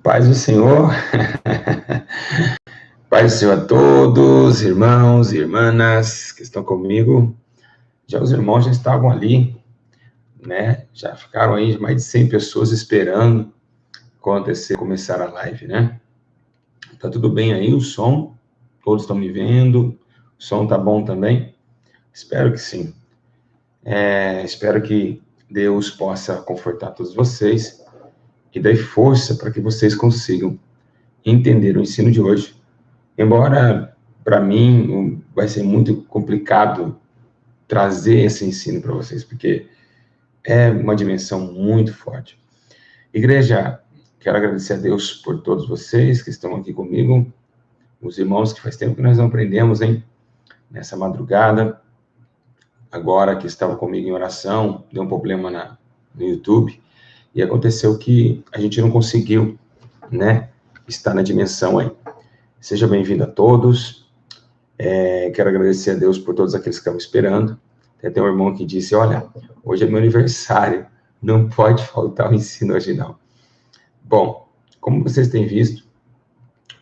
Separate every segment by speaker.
Speaker 1: Paz do Senhor, paz do Senhor a todos, irmãos e irmãs que estão comigo. Já os irmãos já estavam ali, né? Já ficaram aí mais de 100 pessoas esperando começar a live, né? Tá tudo bem aí, o som? Todos estão me vendo? O som tá bom também? Espero que sim. Espero que Deus possa confortar todos vocês e dar força para que vocês consigam entender o ensino de hoje. Embora, para mim, vai ser muito complicado trazer esse ensino para vocês, porque é uma dimensão muito forte. Igreja, quero agradecer a Deus por todos vocês que estão aqui comigo, os irmãos que faz tempo que nós não aprendemos, hein? Nessa madrugada, agora que estava comigo em oração, deu um problema no YouTube, e aconteceu que a gente não conseguiu, né, estar na dimensão aí. Seja bem-vindo a todos. Quero agradecer a Deus por todos aqueles que estavam esperando. Tem até um irmão que disse, olha, hoje é meu aniversário, não pode faltar o ensino hoje não. Bom, como vocês têm visto,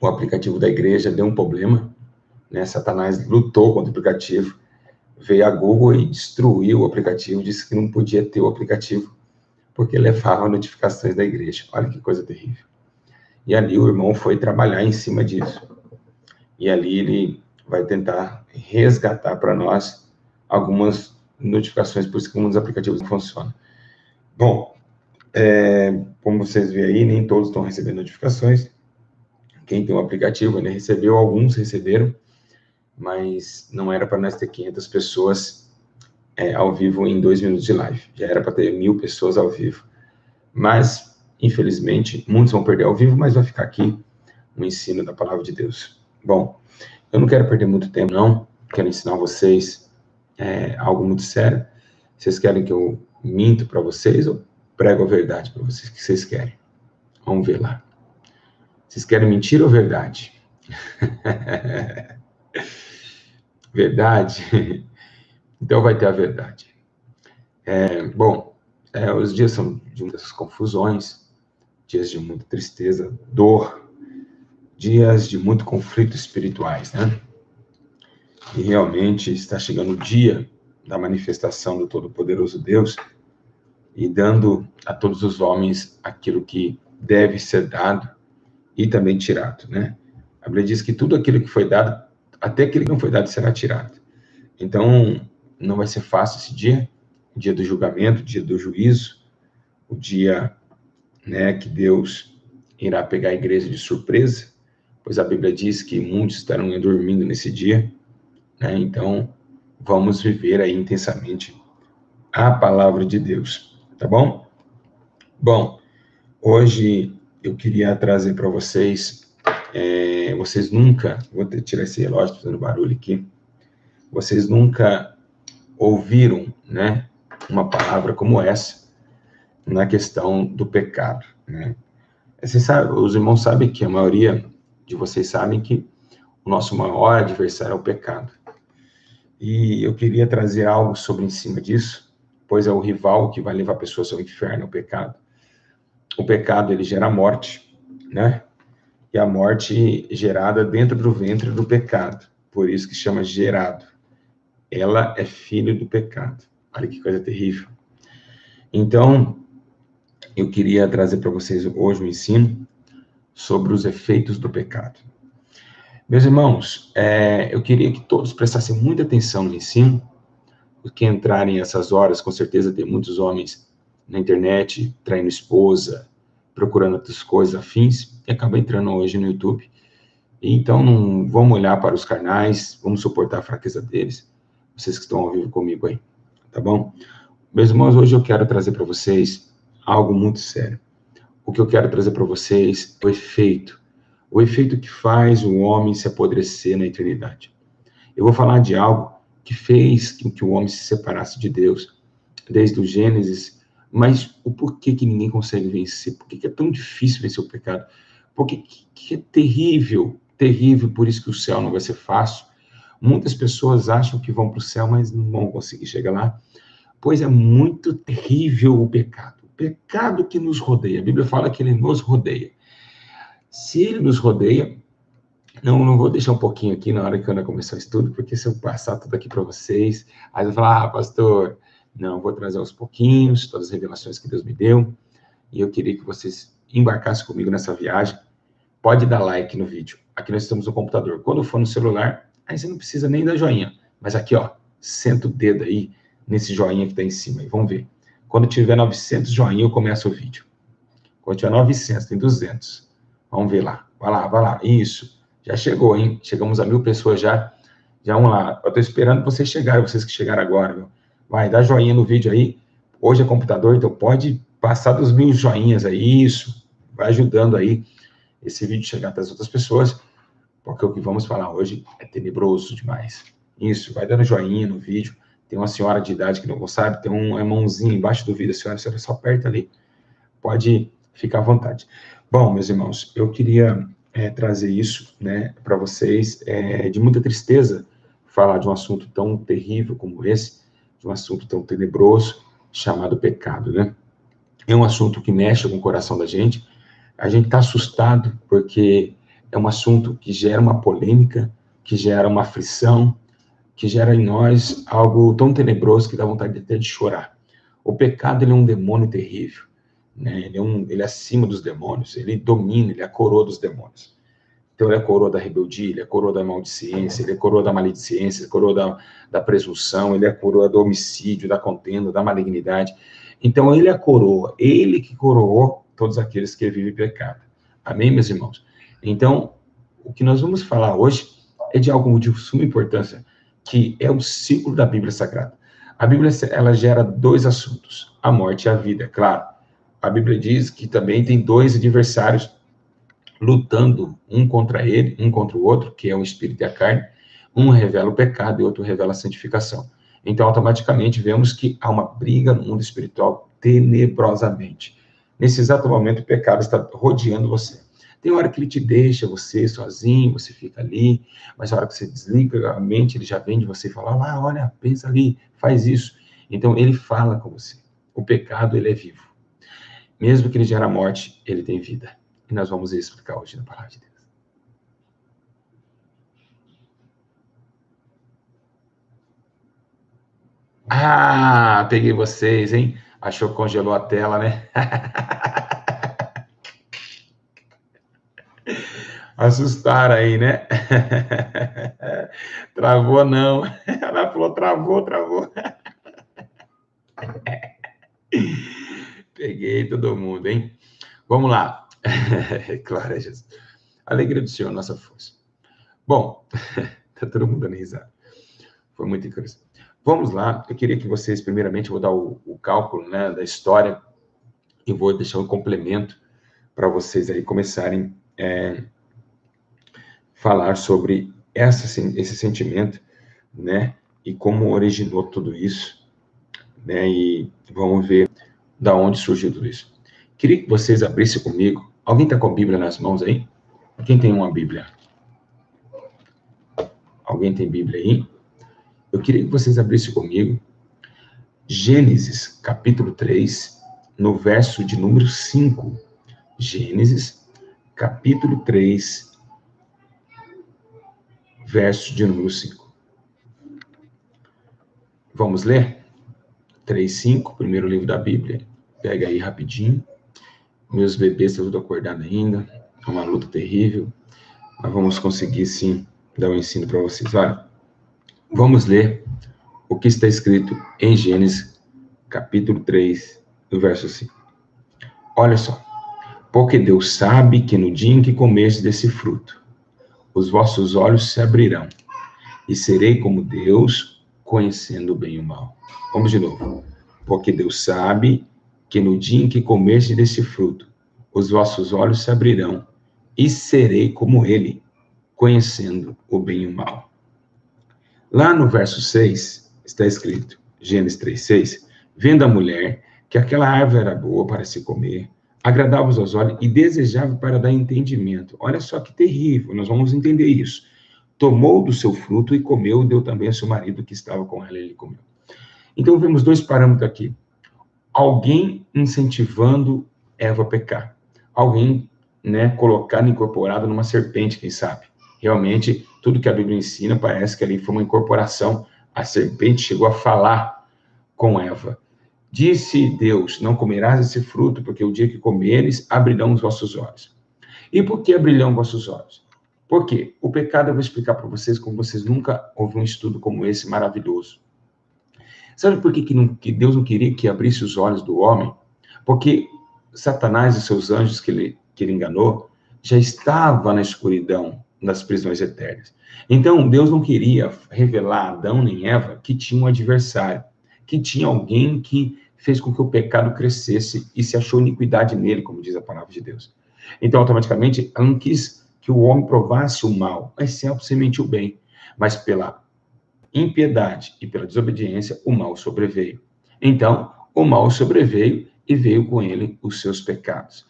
Speaker 1: o aplicativo da igreja deu um problema, né? Satanás lutou contra o aplicativo, veio a Google e destruiu o aplicativo, disse que não podia ter o aplicativo, porque levava notificações da igreja. Olha que coisa terrível. E ali o irmão foi trabalhar em cima disso. E ali ele vai tentar resgatar para nós algumas notificações, por isso que alguns aplicativos não funcionam. Bom, como vocês veem aí, nem todos estão recebendo notificações. Quem tem um aplicativo, ele recebeu, alguns receberam, mas não era para nós ter 500 pessoas ao vivo em 2 minutos de live. Já era para ter 1.000 pessoas ao vivo. Mas, infelizmente, muitos vão perder ao vivo, mas vai ficar aqui o ensino da palavra de Deus. Bom, eu não quero perder muito tempo, não. Quero ensinar vocês algo muito sério. Vocês querem que eu minto para vocês ou prego a verdade para vocês? O que vocês querem? Vamos ver lá. Vocês querem mentira ou verdade? Verdade? Então vai ter a verdade. Os dias são de muitas confusões, dias de muita tristeza, dor, dias de muito conflito espirituais, né? E realmente está chegando o dia da manifestação do Todo-Poderoso Deus e dando a todos os homens aquilo que deve ser dado e também tirado, né? A Bíblia diz que tudo aquilo que foi dado, até aquilo que não foi dado, será tirado. Então, não vai ser fácil esse dia, o dia do julgamento, o dia do juízo, o dia, né, que Deus irá pegar a igreja de surpresa, pois a Bíblia diz que muitos estarão dormindo nesse dia, né? Então, vamos viver aí intensamente a palavra de Deus, tá bom? Bom, hoje eu queria trazer para vocês, vocês nunca, vou tirar esse relógio, fazendo barulho aqui, vocês nunca ouviram, né, uma palavra como essa na questão do pecado, né? Os irmãos sabem que a maioria de vocês sabem que o nosso maior adversário é o pecado. E eu queria trazer algo sobre em cima disso, pois é o rival que vai levar pessoas ao inferno, o pecado. O pecado, ele gera morte, né? E a morte gerada dentro do ventre do pecado. Por isso que chama gerado. Ela é filho do pecado. Olha que coisa terrível. Então, eu queria trazer para vocês hoje um ensino sobre os efeitos do pecado. Meus irmãos, eu queria que todos prestassem muita atenção no ensino, porque entrarem essas horas, com certeza tem muitos homens na internet, traindo esposa, procurando outras coisas afins, e acabam entrando hoje no YouTube. E então, não vamos olhar para os carnais, vamos suportar a fraqueza deles, vocês que estão ao vivo comigo aí, tá bom? Meus irmãos, hoje eu quero trazer para vocês algo muito sério. O que eu quero trazer para vocês é o efeito que faz o homem se apodrecer na eternidade. Eu vou falar de algo que fez com que o homem se separasse de Deus, desde o Gênesis, mas o porquê que ninguém consegue vencer, por que é tão difícil vencer o pecado, porque que é terrível, por isso que o céu não vai ser fácil. Muitas pessoas acham que vão para o céu, mas não vão conseguir chegar lá, pois é muito terrível o pecado que nos rodeia. A Bíblia fala que ele nos rodeia. Se ele nos rodeia, não vou deixar um pouquinho aqui na hora que eu ainda começar o estudo, porque se eu passar tudo aqui para vocês, aí eu vou falar, pastor, não, vou trazer aos pouquinhos todas as revelações que Deus me deu, e eu queria que vocês embarcassem comigo nessa viagem. Pode dar like no vídeo. Aqui nós estamos no computador. Quando for no celular, aí você não precisa nem dar joinha. Mas aqui, ó, senta o dedo aí nesse joinha que está em cima. E vamos ver. Quando tiver 900 joinha, eu começo o vídeo. Quando tiver 900, tem 200. Vamos ver lá. Vai lá, vai lá. Isso. Já chegou, hein? Chegamos a 1000 pessoas já. Já vamos lá. Eu estou esperando vocês chegarem, vocês que chegaram agora. Viu? Vai, dá joinha no vídeo aí. Hoje é computador, então pode passar dos 1000 joinhas aí. Isso. Vai ajudando aí esse vídeo chegar até as outras pessoas, porque o que vamos falar hoje é tenebroso demais. Isso, vai dando joinha no vídeo. Tem uma senhora de idade que não sabe, tem uma mãozinha embaixo do vídeo, a senhora só aperta ali. Pode ficar à vontade. Bom, meus irmãos, eu queria trazer isso, né, para vocês. De muita tristeza falar de um assunto tão terrível como esse, de um assunto tão tenebroso, chamado pecado, né? É um assunto que mexe com o coração da gente. A gente está assustado porque é um assunto que gera uma polêmica, que gera uma aflição, que gera em nós algo tão tenebroso que dá vontade até de chorar. O pecado, ele é um demônio terrível, né? Ele é acima dos demônios, ele domina, ele é a coroa dos demônios. Então, ele é a coroa da rebeldia, ele é a coroa da maldicência, ele é a coroa da maledicência, ele é a coroa da presunção, ele é a coroa do homicídio, da contenda, da malignidade. Então, ele é a coroa, ele que coroou todos aqueles que vivem pecado. Amém, meus irmãos? Então, o que nós vamos falar hoje é de algo de suma importância, que é o ciclo da Bíblia Sagrada. A Bíblia, ela gera dois assuntos, a morte e a vida, claro. A Bíblia diz que também tem dois adversários lutando um contra ele, um contra o outro, que é o espírito e a carne. Um revela o pecado e o outro revela a santificação. Então, automaticamente, vemos que há uma briga no mundo espiritual tenebrosamente. Nesse exato momento, o pecado está rodeando você. Tem hora que ele te deixa você sozinho, você fica ali, mas a hora que você desliga a mente, ele já vem de você e fala, lá, olha, pensa ali, faz isso. Então, ele fala com você. O pecado, ele é vivo. Mesmo que ele gere a morte, ele tem vida. E nós vamos explicar hoje na palavra de Deus. Ah, peguei vocês, hein? Achou que congelou a tela, né? Assustaram aí, né? Travou não. Ela falou, travou. Peguei todo mundo, hein? Vamos lá. Glória a Jesus. Alegria do Senhor, nossa força. Bom, tá todo mundo dando risada. Foi muito interessante. Vamos lá. Eu queria que vocês, primeiramente, eu vou dar o cálculo, né, da história e vou deixar um complemento para vocês aí começarem falar sobre esse sentimento, né, e como originou tudo isso, né, e vamos ver da onde surgiu tudo isso. Queria que vocês abrissem comigo. Alguém está com a Bíblia nas mãos aí? Quem tem uma Bíblia? Alguém tem Bíblia aí? Eu queria que vocês abrissem comigo Gênesis, capítulo 3, no verso de número 5. Gênesis, capítulo 3, verso de número 5. Vamos ler? 3:5, primeiro livro da Bíblia. Pega aí rapidinho. Meus bebês estão tudo acordados ainda. É uma luta terrível. Mas vamos conseguir, sim, dar um ensino para vocês. Olha, vamos ler o que está escrito em Gênesis, capítulo 3, no verso 5. Olha só. Porque Deus sabe que no dia em que comerdes desse fruto, os vossos olhos se abrirão, e serei como Deus, conhecendo o bem e o mal. Vamos de novo. Porque Deus sabe que no dia em que comerdes desse fruto, os vossos olhos se abrirão, e serei como Ele, conhecendo o bem e o mal. Lá no verso 6, está escrito, Gênesis 3:6, vendo a mulher que aquela árvore era boa para se comer, agradável aos olhos e desejável para dar entendimento. Olha só que terrível, nós vamos entender isso. Tomou do seu fruto e comeu, deu também a seu marido que estava com ela, e ele comeu. Então, vemos dois parâmetros aqui. Alguém incentivando Eva a pecar. Alguém né, colocado, incorporado numa serpente, quem sabe. Realmente, tudo que a Bíblia ensina parece que ali foi uma incorporação. A serpente chegou a falar com Eva. Disse Deus, não comerás esse fruto, porque o dia que comeres, abrirão os vossos olhos. E por que abrirão vossos olhos? Por quê? O pecado eu vou explicar para vocês, como vocês nunca ouviram um estudo como esse maravilhoso. Sabe por que Deus não queria que abrisse os olhos do homem? Porque Satanás e seus anjos que ele enganou, já estava na escuridão, nas prisões eternas. Então, Deus não queria revelar a Adão nem Eva que tinha um adversário, que tinha alguém que fez com que o pecado crescesse e se achou iniquidade nele, como diz a palavra de Deus. Então, automaticamente, ela não quis que o homem provasse o mal, mas sempre semente o bem. Mas pela impiedade e pela desobediência, o mal sobreveio. Então, o mal sobreveio e veio com ele os seus pecados.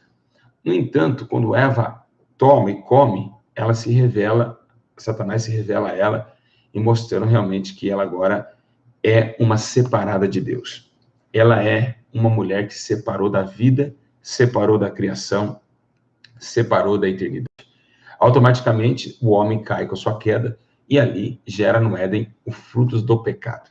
Speaker 1: No entanto, quando Eva toma e come, ela se revela, Satanás se revela a ela e mostrando realmente que ela agora é uma separada de Deus. Ela é uma mulher que se separou da vida, separou da criação, separou da eternidade. Automaticamente, o homem cai com a sua queda e ali gera no Éden os frutos do pecado.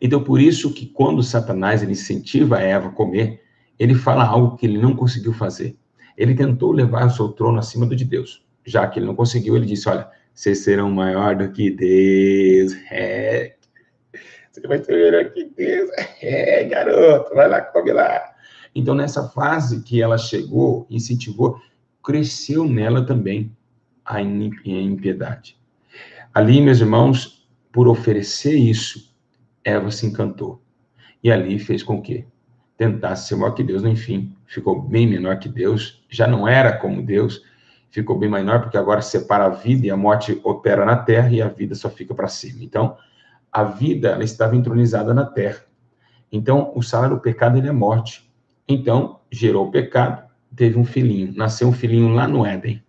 Speaker 1: Então, por isso que quando Satanás ele incentiva a Eva a comer, ele fala algo que ele não conseguiu fazer. Ele tentou levar o seu trono acima do de Deus. Já que ele não conseguiu, ele disse, olha, vocês serão maior do que Deus. Você vai ser maior que Deus. Garoto, vai lá, come lá. Então, nessa fase que ela chegou, incentivou, cresceu nela também a impiedade. Ali, meus irmãos, por oferecer isso, Eva se encantou. E ali fez com que tentasse ser maior que Deus. No enfim, ficou bem menor que Deus. Já não era como Deus. Ficou bem menor, porque agora separa a vida e a morte opera na terra e a vida só fica para cima. Então, a vida ela estava entronizada na terra. Então, o salário do pecado ele é morte. Então, gerou o pecado, teve um filhinho. Nasceu um filhinho lá no Éden.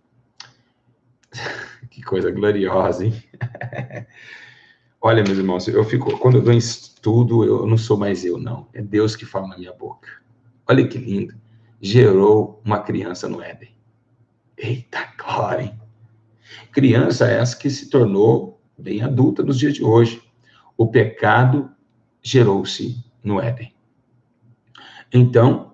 Speaker 1: Que coisa gloriosa, hein? Olha, meus irmãos, quando eu dou estudo, eu não sou mais eu, não. É Deus que fala na minha boca. Olha que lindo. Gerou uma criança no Éden. Eita glória, hein? Criança essa que se tornou bem adulta nos dias de hoje. O pecado gerou-se no Éden. Então,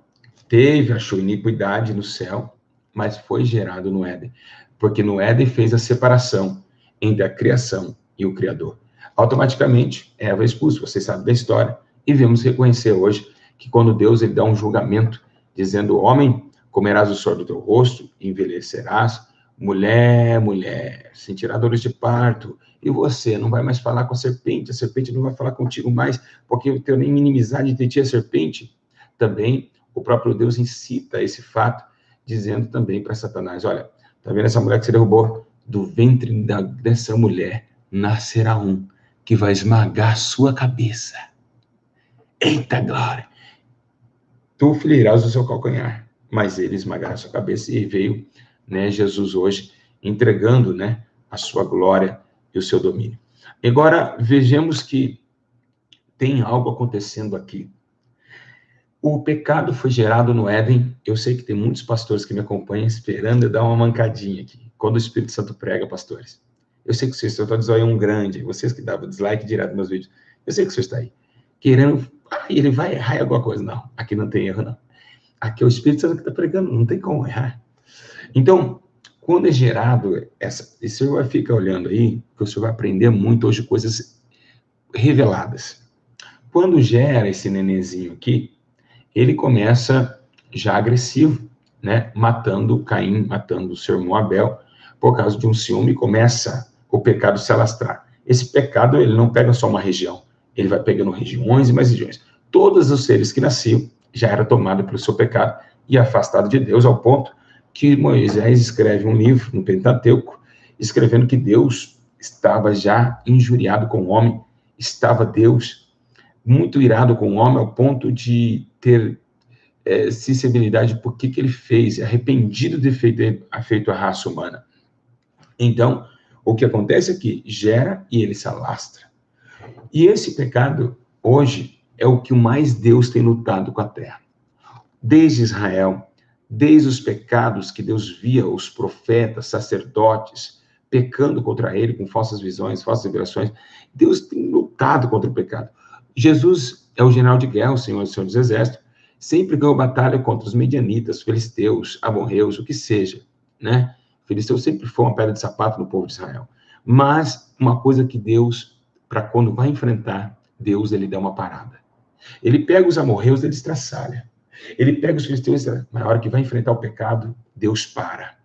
Speaker 1: achou iniquidade no céu, mas foi gerado no Éden. Porque no Éden fez a separação entre a criação e o Criador. Automaticamente, Eva é expulsa, vocês sabem da história, e vemos reconhecer hoje que quando Deus ele dá um julgamento, dizendo, homem, comerás o suor do teu rosto, envelhecerás, mulher, sentirá dores de parto, e você não vai mais falar com a serpente não vai falar contigo mais, porque eu tenho nem inimizade de ti a serpente. Também, o próprio Deus incita esse fato, dizendo também para Satanás, olha, tá vendo essa mulher que você derrubou? Do ventre dessa mulher nascerá um que vai esmagar sua cabeça. Eita glória! Tu ferirás o seu calcanhar, mas ele esmagará sua cabeça. E veio, né, Jesus hoje entregando, né, a sua glória e o seu domínio. Agora, vejamos que tem algo acontecendo aqui. O pecado foi gerado no Éden. Eu sei que tem muitos pastores que me acompanham esperando eu dar uma mancadinha aqui, quando o Espírito Santo prega, pastores. Eu sei que vocês estão de zoião grande, vocês que davam dislike direto nos meus vídeos. Eu sei que você está aí, querendo, ele vai errar em alguma coisa. Não, aqui não tem erro, não. Aqui é o Espírito Santo que está pregando, não tem como errar. Então, quando é gerado, e o senhor vai ficar olhando aí, que o senhor vai aprender muito hoje coisas reveladas. Quando gera esse nenenzinho aqui, ele começa já agressivo, né? Matando Caim, matando o seu irmão Abel, por causa de um ciúme, começa o pecado se alastrar. Esse pecado, ele não pega só uma região, ele vai pegando regiões e mais regiões. Todos os seres que nasciam já eram tomados pelo seu pecado e afastados de Deus, ao ponto que Moisés escreve um livro no Pentateuco, escrevendo que Deus estava já injuriado com o homem, estava Deus muito irado com o homem, ao ponto de ter sensibilidade por que ele fez, arrependido de ter feito a raça humana. Então, o que acontece é que gera e ele se alastra. E esse pecado, hoje, é o que mais Deus tem lutado com a terra. Desde Israel, desde os pecados que Deus via os profetas, sacerdotes, pecando contra ele com falsas visões, falsas revelações. Deus tem lutado contra o pecado. Jesus é o general de guerra, o Senhor dos Exércitos, sempre ganhou batalha contra os medianitas, filisteus, amorreus, o que seja, né? Filisteu sempre foi uma pedra de sapato no povo de Israel. Mas uma coisa que Deus, para quando vai enfrentar, Deus, ele dá uma parada. Ele pega os amorreus, ele estraçalha. Ele pega os filisteus, mas na hora que vai enfrentar o pecado, Deus para.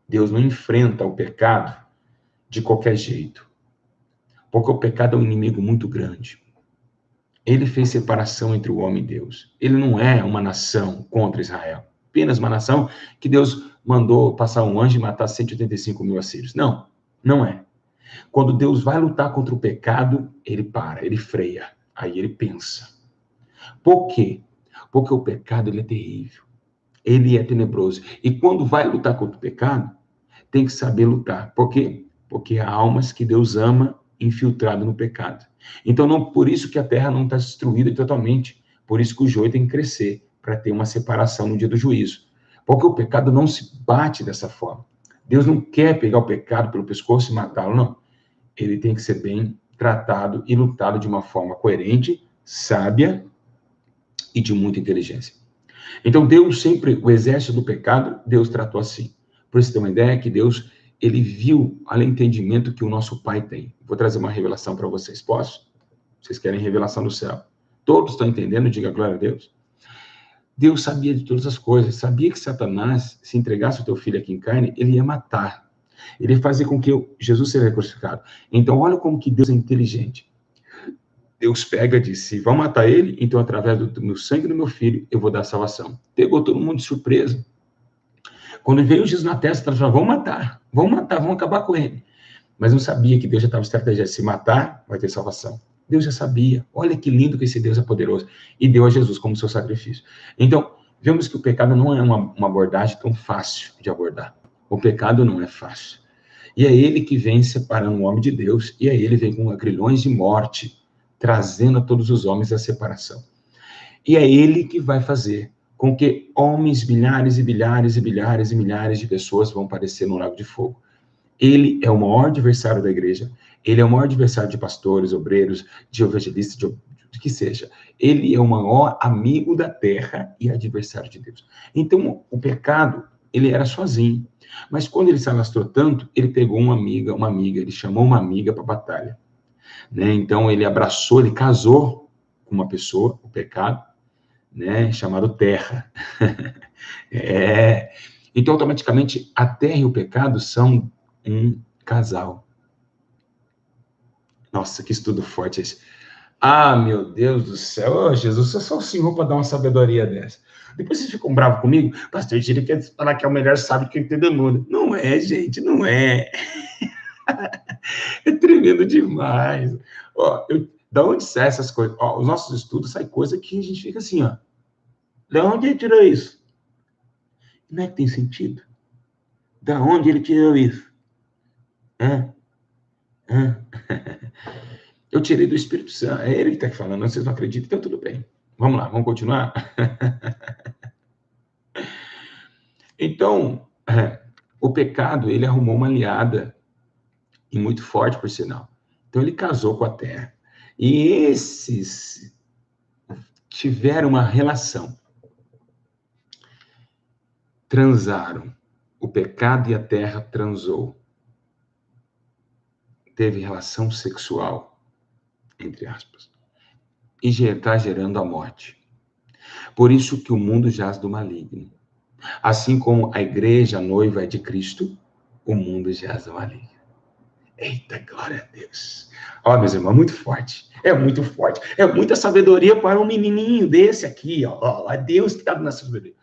Speaker 1: Deus não enfrenta o pecado de qualquer jeito. Porque o pecado é um inimigo muito grande. Ele fez separação entre o homem e Deus. Ele não é uma nação contra Israel. Apenas uma nação que Deus mandou passar um anjo e matar 185 mil assírios. Não, não é. Quando Deus vai lutar contra o pecado, ele para, ele freia. Aí ele pensa. Por quê? Porque o pecado, ele é terrível. Ele é tenebroso. E quando vai lutar contra o pecado, tem que saber lutar. Por quê? Porque há almas que Deus ama infiltrado no pecado. Então, não por isso que a terra não está destruída totalmente. Por isso que o joio tem que crescer, para ter uma separação no dia do juízo. Porque o pecado não se bate dessa forma. Deus não quer pegar o pecado pelo pescoço e matá-lo, não. Ele tem que ser bem tratado e lutado de uma forma coerente, sábia e de muita inteligência. Então, Deus sempre, o exército do pecado, Deus tratou assim. Por isso, ter uma ideia que Deus, ele viu além do entendimento que o nosso Pai tem. Vou trazer uma revelação para vocês, posso? Vocês querem revelação do céu? Todos estão entendendo? Diga glória a Deus. Deus sabia de todas as coisas. Sabia que Satanás, se entregasse o teu filho aqui em carne, ele ia matar. Ele ia fazer com que Jesus seja crucificado. Então, olha como que Deus é inteligente. Deus pega e diz, se vão matar ele, então através do meu sangue do meu filho, eu vou dar salvação. Pegou todo mundo de surpresa. Quando veio Jesus na testa, ele falou, vão matar, vão acabar com ele. Mas não sabia que Deus já estava estrategizando, se matar, vai ter salvação. Deus já sabia. Olha que lindo que esse Deus é poderoso. E deu a Jesus como seu sacrifício. Então, vemos que o pecado não é uma abordagem tão fácil de abordar. O pecado não é fácil. E é ele que vem separando o homem de Deus, e é ele que vem com agrilhões de morte, trazendo a todos os homens a separação. E é ele que vai fazer com que homens, milhares e bilhares e bilhares e milhares de pessoas vão aparecer no lago de fogo. Ele é o maior adversário da igreja, ele é o maior adversário de pastores, obreiros, de evangelistas, de que seja. Ele é o maior amigo da terra e adversário de Deus. Então, o pecado, ele era sozinho. Mas quando ele se alastrou tanto, ele pegou uma amiga, ele chamou uma amiga para a batalha. Né? Então, ele abraçou, ele casou com uma pessoa, o pecado, né? Chamado terra. Então, automaticamente, a terra e o pecado são um casal. Nossa, que estudo forte esse. Ah, meu Deus do céu, oh, Jesus, só o Senhor para dar uma sabedoria dessa. Depois vocês ficam bravos comigo, pastor, eu diria que é falar que é o melhor sábio que entende o mundo. Não é, gente, não é. É tremendo demais. Ó, da onde saem essas coisas? Ó, os nossos estudos saem coisa que a gente fica assim, ó. Da onde ele tirou isso? Não é que tem sentido? Da onde ele tirou isso? Eu tirei do Espírito Santo. É ele que está falando, vocês não acreditam, então tudo bem. Vamos lá, vamos continuar? Então, o pecado, ele arrumou uma aliada, e muito forte, por sinal. Então, ele casou com a terra. E esses tiveram uma relação. Transaram. O pecado e a terra transou. Teve relação sexual, entre aspas. E está gerando a morte. Por isso que o mundo jaz do maligno. Assim como a igreja, a noiva é de Cristo, o mundo jaz do maligno. Eita, glória a Deus. Ó, meus irmãos, muito forte. É muito forte. É muita sabedoria para um menininho desse aqui, ó. É Deus que está dando essa sabedoria.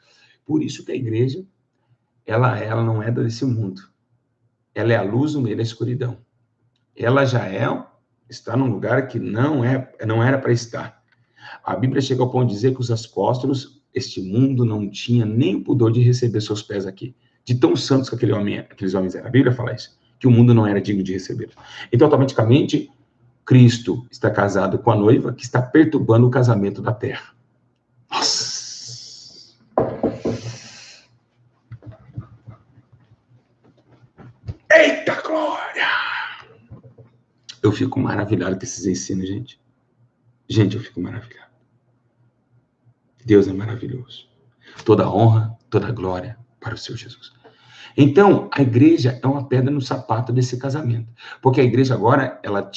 Speaker 1: Por isso que a igreja, ela não é desse mundo. Ela é a luz no meio da escuridão. Ela já está num lugar que não era para estar. A Bíblia chega ao ponto de dizer que os apóstolos, este mundo não tinha nem o pudor de receber seus pés aqui. De tão santos que aqueles homens eram. A Bíblia fala isso. Que o mundo não era digno de receber. Então, automaticamente, Cristo está casado com a noiva que está perturbando o casamento da terra. Nossa! Eita glória! Eu fico maravilhado com esses ensinos, gente. Gente, eu fico maravilhado. Deus é maravilhoso. Toda honra, toda glória para o Senhor Jesus. Então, a igreja é uma pedra no sapato desse casamento. Porque a igreja agora, ela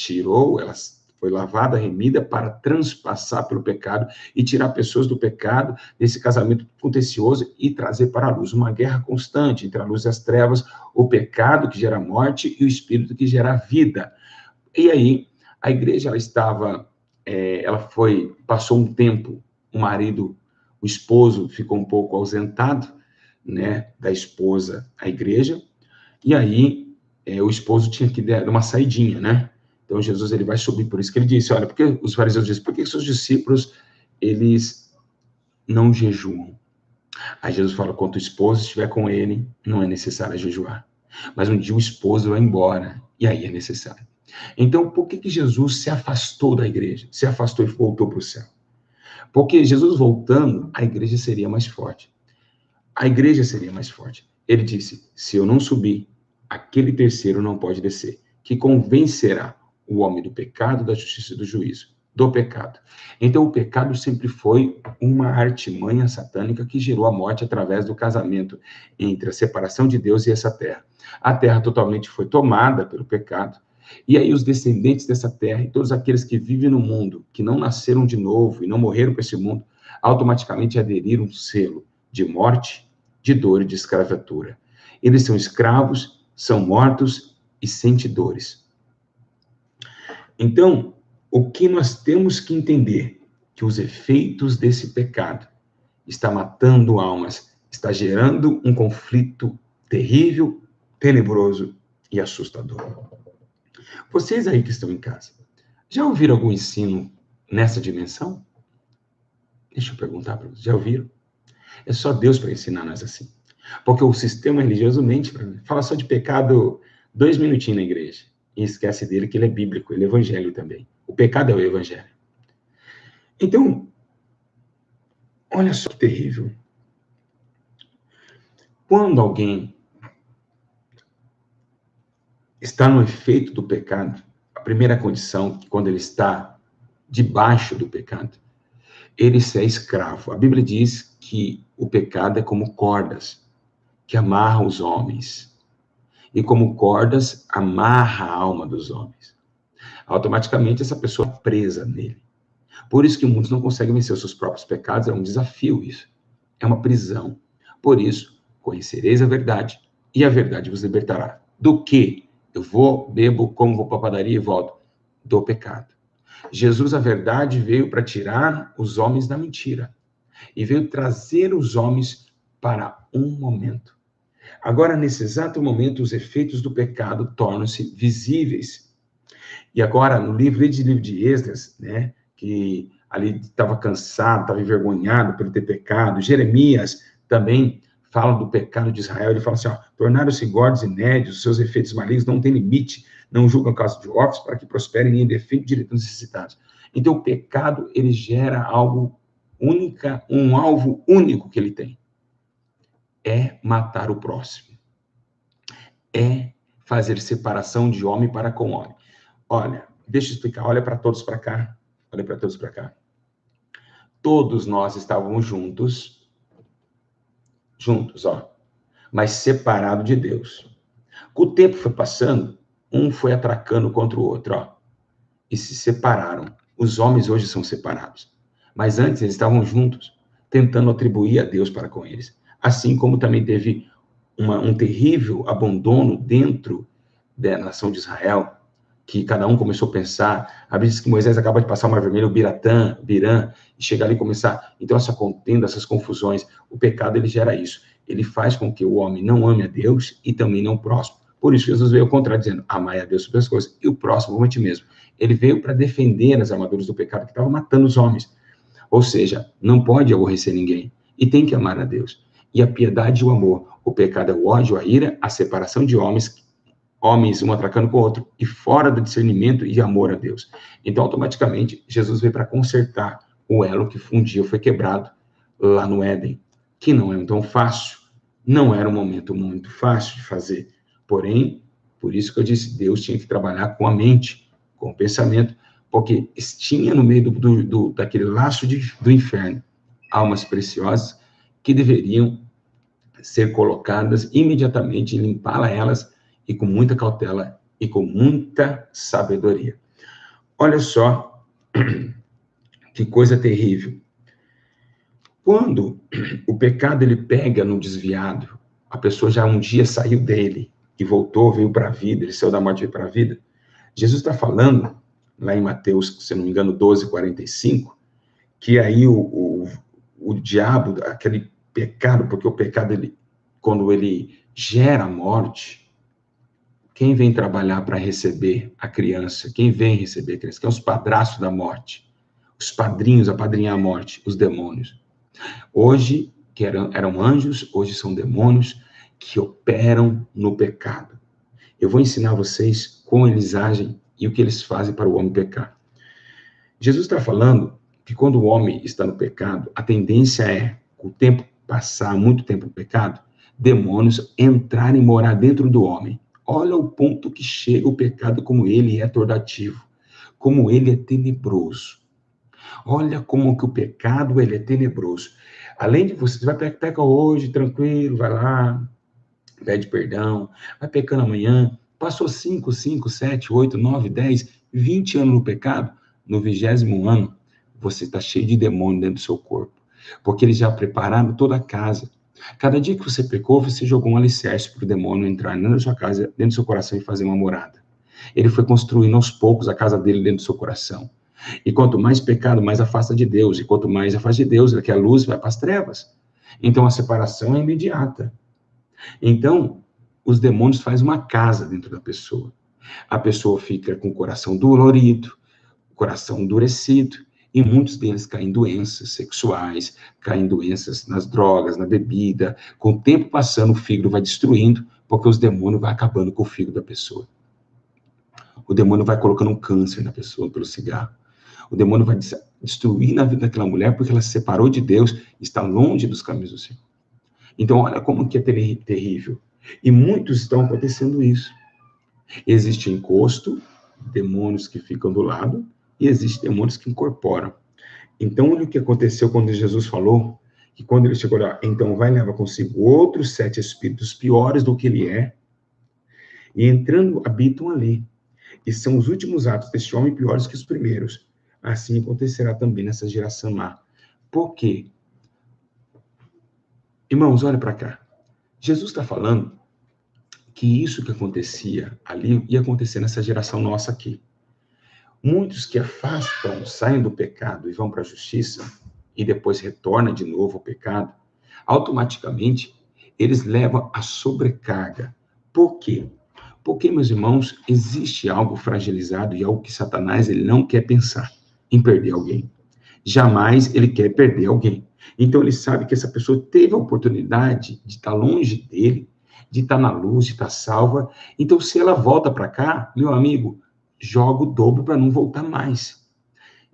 Speaker 1: foi lavada, remida para transpassar pelo pecado e tirar pessoas do pecado, desse casamento contencioso e trazer para a luz uma guerra constante entre a luz e as trevas, o pecado que gera morte e o espírito que gera vida. E aí, a igreja, passou um tempo, o esposo ficou um pouco ausentado, né, da esposa à igreja, e aí o esposo tinha que dar uma saidinha, né? Então Jesus ele vai subir, por isso que ele disse, olha, porque os fariseus dizem, por que seus discípulos eles não jejuam? Aí Jesus fala, quando o esposo estiver com ele, não é necessário jejuar. Mas um dia o esposo vai embora, e aí é necessário. Então, por que Jesus se afastou da igreja? Se afastou e voltou para o céu? Porque Jesus voltando, a igreja seria mais forte. A igreja seria mais forte. Ele disse, se eu não subir, aquele terceiro não pode descer, que convencerá o homem do pecado, da justiça e do juízo. Do pecado. Então, o pecado sempre foi uma artimanha satânica que gerou a morte através do casamento entre a separação de Deus e essa terra. A terra totalmente foi tomada pelo pecado, e aí os descendentes dessa terra e todos aqueles que vivem no mundo, que não nasceram de novo e não morreram para esse mundo, automaticamente aderiram um selo de morte, de dor e de escravatura. Eles são escravos, são mortos e sentem dores. Então, o que nós temos que entender? Que os efeitos desse pecado está matando almas, está gerando um conflito terrível, tenebroso e assustador. Vocês aí que estão em casa, já ouviram algum ensino nessa dimensão? Deixa eu perguntar para vocês, já ouviram? É só Deus para ensinar nós assim. Porque o sistema religioso mente para mim. Fala só de pecado 2 minutinhos na igreja. E esquece dele que ele é bíblico, ele é evangelho também. O pecado é o evangelho. Então, olha só que terrível. Quando alguém está no efeito do pecado, a primeira condição, quando ele está debaixo do pecado, ele é escravo. A Bíblia diz que o pecado é como cordas que amarram os homens. E como cordas, amarra a alma dos homens. Automaticamente, essa pessoa é presa nele. Por isso que muitos não conseguem vencer os seus próprios pecados, é um desafio isso. É uma prisão. Por isso, conhecereis a verdade, e a verdade vos libertará. Do que? Eu vou, bebo, como, vou para a padaria e volto. Do pecado. Jesus, a verdade, veio para tirar os homens da mentira. E veio trazer os homens para um momento. Agora, nesse exato momento, os efeitos do pecado tornam-se visíveis. E agora, no livro de Esdras, né, que ali estava cansado, estava envergonhado por ter pecado, Jeremias também fala do pecado de Israel, ele fala assim, ó, tornaram-se gordos e nédios, seus efeitos malignos não têm limite, não julgam caso de órfãos para que prosperem em defeito de direitos necessitados. Então, o pecado, ele gera algo única, um alvo único que ele tem. É matar o próximo. É fazer separação de homem para com homem. Olha, deixa eu explicar, olha para todos para cá, olha para todos para cá. Todos nós estávamos juntos, ó, mas separado de Deus. Com o tempo foi passando, um foi atracando contra o outro, ó, e se separaram. Os homens hoje são separados, mas antes eles estavam juntos, tentando atribuir a Deus para com eles. Assim como também teve um terrível abandono dentro da nação de Israel, que cada um começou a pensar. A Bíblia diz que Moisés acaba de passar o Mar Vermelho, o Birã, e chegar ali e começar. Então, essa contenda, essas confusões, o pecado, ele gera isso. Ele faz com que o homem não ame a Deus e também não o próximo. Por isso, Jesus veio ao contrário, dizendo, amai a Deus sobre as coisas, e o próximo como a ti mesmo. Ele veio para defender as armaduras do pecado que estavam matando os homens. Ou seja, não pode aborrecer ninguém, e tem que amar a Deus. E a piedade e o amor. O pecado é o ódio, a ira, a separação de homens um atracando com o outro, e fora do discernimento e amor a Deus. Então, automaticamente, Jesus veio para consertar o elo que um dia foi quebrado lá no Éden, que não é tão fácil, não era um momento muito fácil de fazer, porém, Por isso que eu disse, Deus tinha que trabalhar com a mente, com o pensamento, porque tinha no meio daquele laço do inferno almas preciosas que deveriam ser colocadas imediatamente, limpá-las elas, e com muita cautela e com muita sabedoria. Olha só que coisa terrível. Quando o pecado ele pega no desviado, a pessoa já um dia saiu dele e voltou, veio para a vida, ele saiu da morte e veio para a vida. Jesus está falando, lá em Mateus, se não me engano, 12:45, que aí o diabo, aquele pecado, porque o pecado, quando ele gera morte, quem vem trabalhar para receber a criança? Quem vem receber a criança? Quem é os padrastos da morte? Os padrinhos, apadrinhar a morte, os demônios. Hoje, que eram anjos, hoje são demônios que operam no pecado. Eu vou ensinar vocês como eles agem e o que eles fazem para o homem pecar. Jesus está falando que quando o homem está no pecado, a tendência é, com o tempo passar muito tempo no pecado, demônios entrarem e morar dentro do homem. Olha o ponto que chega o pecado, como ele é atordoativo, como ele é tenebroso. Olha como que o pecado, ele é tenebroso. Além de você vai pecar hoje, tranquilo, vai lá, pede perdão, vai pecando amanhã, passou 5, 7, 8, 9, 10, 20 anos no pecado, no 20º ano, você está cheio de demônio dentro do seu corpo, porque eles já prepararam toda a casa. Cada dia que você pecou, você jogou um alicerce para o demônio entrar dentro da sua casa, dentro do seu coração e fazer uma morada. Ele foi construindo aos poucos a casa dele dentro do seu coração. E quanto mais pecado, mais afasta de Deus. E quanto mais afasta de Deus, que a luz vai para as trevas. Então a separação é imediata. Então, os demônios fazem uma casa dentro da pessoa. A pessoa fica com o coração dolorido, o coração endurecido, e muitos deles caem em doenças sexuais, caem em doenças nas drogas, na bebida. Com o tempo passando, o fígado vai destruindo, porque os demônios vão acabando com o fígado da pessoa. O demônio vai colocando um câncer na pessoa pelo cigarro. O demônio vai destruir na vida daquela mulher porque ela se separou de Deus, está longe dos caminhos do Senhor. Então, olha como que é terrível. E muitos estão acontecendo isso. Existe encosto, demônios que ficam do lado, e existem demônios que incorporam. Então, olha o que aconteceu quando Jesus falou, que quando ele chegou lá, então vai levar consigo outros 7 espíritos piores do que ele é, e entrando, habitam ali. E são os últimos atos deste homem piores que os primeiros. Assim acontecerá também nessa geração má. Por quê? Irmãos, olha para cá. Jesus está falando que isso que acontecia ali ia acontecer nessa geração nossa aqui. Muitos que afastam, saem do pecado e vão para a justiça, e depois retornam de novo ao pecado, automaticamente eles levam a sobrecarga. Por quê? Porque, meus irmãos, existe algo fragilizado e algo que Satanás ele não quer pensar em perder alguém. Jamais ele quer perder alguém. Então ele sabe que essa pessoa teve a oportunidade de estar longe dele, de estar na luz, de estar salva. Então se ela volta para cá, meu amigo, joga o dobro para não voltar mais.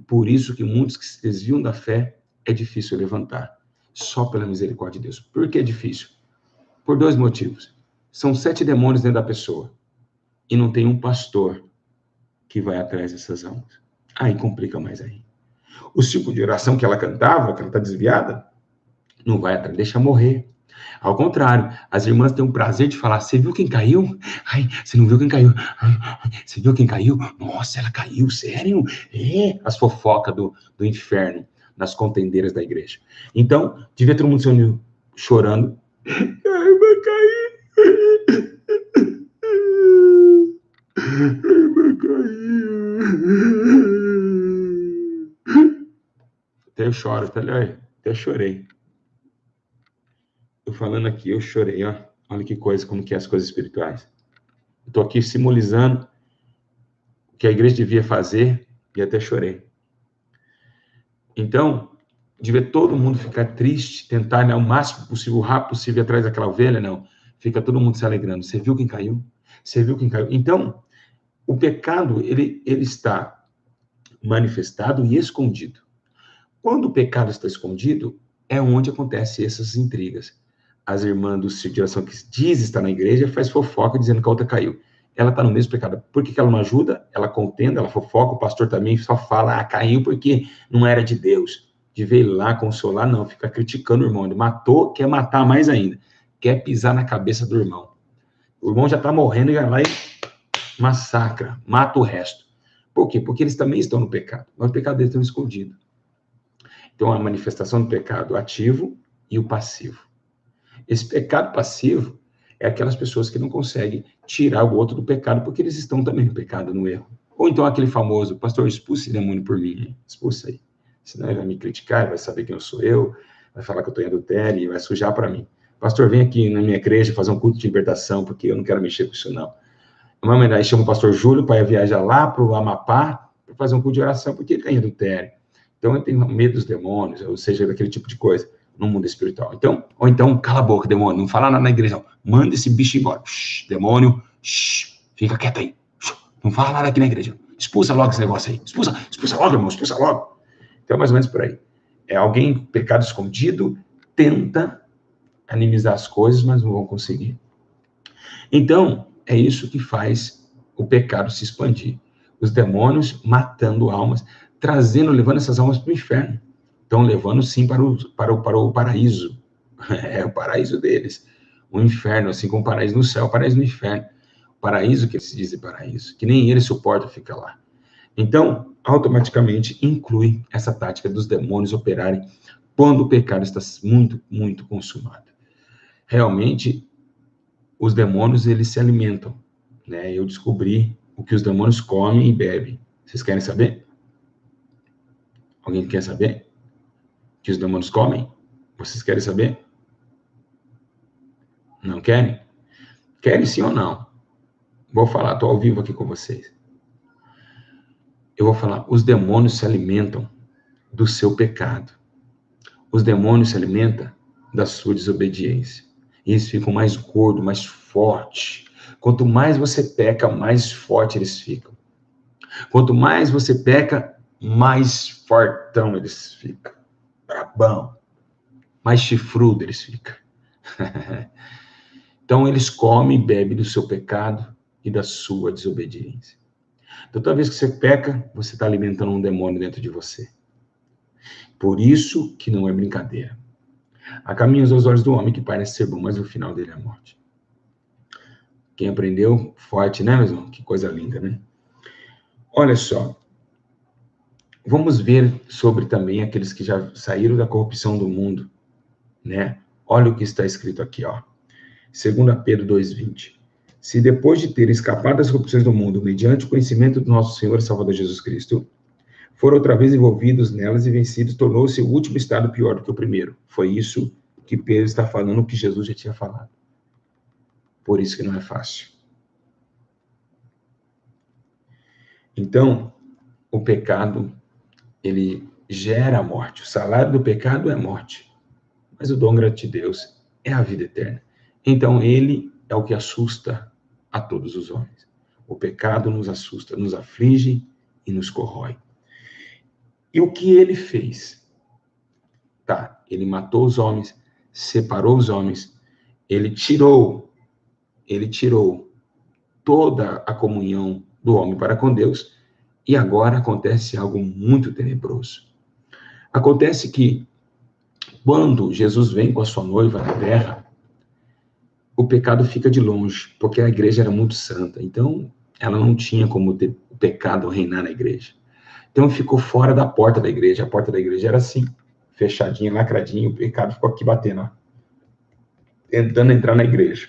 Speaker 1: Por isso que muitos que se desviam da fé, é difícil levantar. Só pela misericórdia de Deus. Por que é difícil? Por 2 motivos. São 7 demônios dentro da pessoa. E não tem um pastor que vai atrás dessas almas. Aí complica mais aí. O tipo de oração que ela cantava, que ela está desviada, não vai atrás, deixa morrer. Ao contrário, as irmãs têm o prazer de falar, você viu quem caiu? Ai, você não viu quem caiu? Ai, você viu quem caiu? Nossa, ela caiu, sério? É, as fofocas do inferno nas contendeiras da igreja. Então, devia todo mundo se unindo, chorando. Ai, vai cair. Vai cair. Até eu choro, até chorei. Tô falando aqui, eu chorei, ó. Olha que coisa, como que é as coisas espirituais. Eu tô aqui simbolizando o que a igreja devia fazer e até chorei. Então, devia todo mundo ficar triste, tentar, né, o máximo possível, o rápido possível, atrás daquela ovelha, não. Fica todo mundo se alegrando. Você viu quem caiu? Você viu quem caiu? Então, o pecado, ele está manifestado e escondido. Quando o pecado está escondido, é onde acontecem essas intrigas. As irmãs do Círculo de Oração que diz estar na igreja, faz fofoca dizendo que a outra caiu. ela está no mesmo pecado. Por que ela não ajuda? Ela contenda, ela fofoca, o pastor também só fala, caiu porque não era de Deus. De ver ele lá, consolar, não, fica criticando o irmão. Ele matou, quer matar mais ainda. Quer pisar na cabeça do irmão. O irmão já está morrendo e vai lá e massacra, mata o resto. Por quê? Porque eles também estão no pecado, mas o pecado deles está escondido. Então, a manifestação do pecado ativo e o passivo. Esse pecado passivo é aquelas pessoas que não conseguem tirar o outro do pecado, porque eles estão também no pecado, no erro. Ou então aquele famoso, pastor, expulse esse demônio por mim, expulsa aí. Senão ele vai me criticar, vai saber quem eu sou eu, vai falar que eu estou em adultério e vai sujar para mim. Pastor, vem aqui na minha igreja fazer um culto de libertação, porque eu não quero mexer com isso não. Aí chama o pastor Júlio para viajar lá para o Amapá, para fazer um culto de oração, porque ele está em adultério. Então ele tem medo dos demônios, ou seja, daquele tipo de coisa, no mundo espiritual. Então, ou então, cala a boca, demônio, não fala nada na igreja, não. Manda esse bicho embora. Shhh, demônio, shhh, fica quieto aí. Não fala nada aqui na igreja. Expulsa logo esse negócio aí. Expulsa logo, irmão, expulsa logo. Então, é mais ou menos por aí. É alguém, pecado escondido, tenta animizar as coisas, mas não vão conseguir. Então, é isso que faz o pecado se expandir. Os demônios matando almas, levando essas almas para o inferno. Então, levando sim para o paraíso. É o paraíso deles. O inferno, assim como o paraíso no céu, o paraíso no inferno. O paraíso que eles dizem paraíso, que nem ele suporta ficar lá. Então, automaticamente inclui essa tática dos demônios operarem quando o pecado está muito, muito consumado. Realmente, os demônios, eles se alimentam, né? Eu descobri o que os demônios comem e bebem. Vocês querem saber? Alguém quer saber? O que os demônios comem? Vocês querem saber? Não querem? Querem sim ou não? Vou falar, estou ao vivo aqui com vocês. Eu vou falar, os demônios se alimentam do seu pecado. Os demônios se alimentam da sua desobediência. E eles ficam mais gordos, mais fortes. Quanto mais você peca, mais forte eles ficam. Quanto mais você peca, mais fortão eles ficam. Brabão. Mais chifrudo eles ficam. Então, eles comem e bebem do seu pecado e da sua desobediência. Então, toda vez que você peca, você está alimentando um demônio dentro de você. Por isso que não é brincadeira. Há caminhos aos olhos do homem que parece ser bom, mas o final dele é a morte. Quem aprendeu, forte, né, meu irmão? Que coisa linda, né? Olha só. Vamos ver sobre também aqueles que já saíram da corrupção do mundo, né? Olha o que está escrito aqui, ó. 2 Pedro 2,20. Se depois de terem escapado das corrupções do mundo, mediante o conhecimento do nosso Senhor e Salvador Jesus Cristo, foram outra vez envolvidos nelas e vencidos, tornou-se o último estado pior do que o primeiro. Foi isso que Pedro está falando, o que Jesus já tinha falado. Por isso que não é fácil. Então, o pecado, ele gera a morte. O salário do pecado é a morte. Mas o dom gratuito de Deus é a vida eterna. Então, ele é o que assusta a todos os homens. O pecado nos assusta, nos aflige e nos corrói. E o que ele fez? Tá, ele matou os homens, separou os homens, ele tirou toda a comunhão do homem para com Deus, e agora acontece algo muito tenebroso. Acontece que, quando Jesus vem com a sua noiva na terra, o pecado fica de longe, porque a igreja era muito santa, então ela não tinha como ter o pecado reinar na igreja. Então ficou fora da porta da igreja, a porta da igreja era assim, fechadinha, lacradinha, o pecado ficou aqui batendo, ó, tentando entrar na igreja.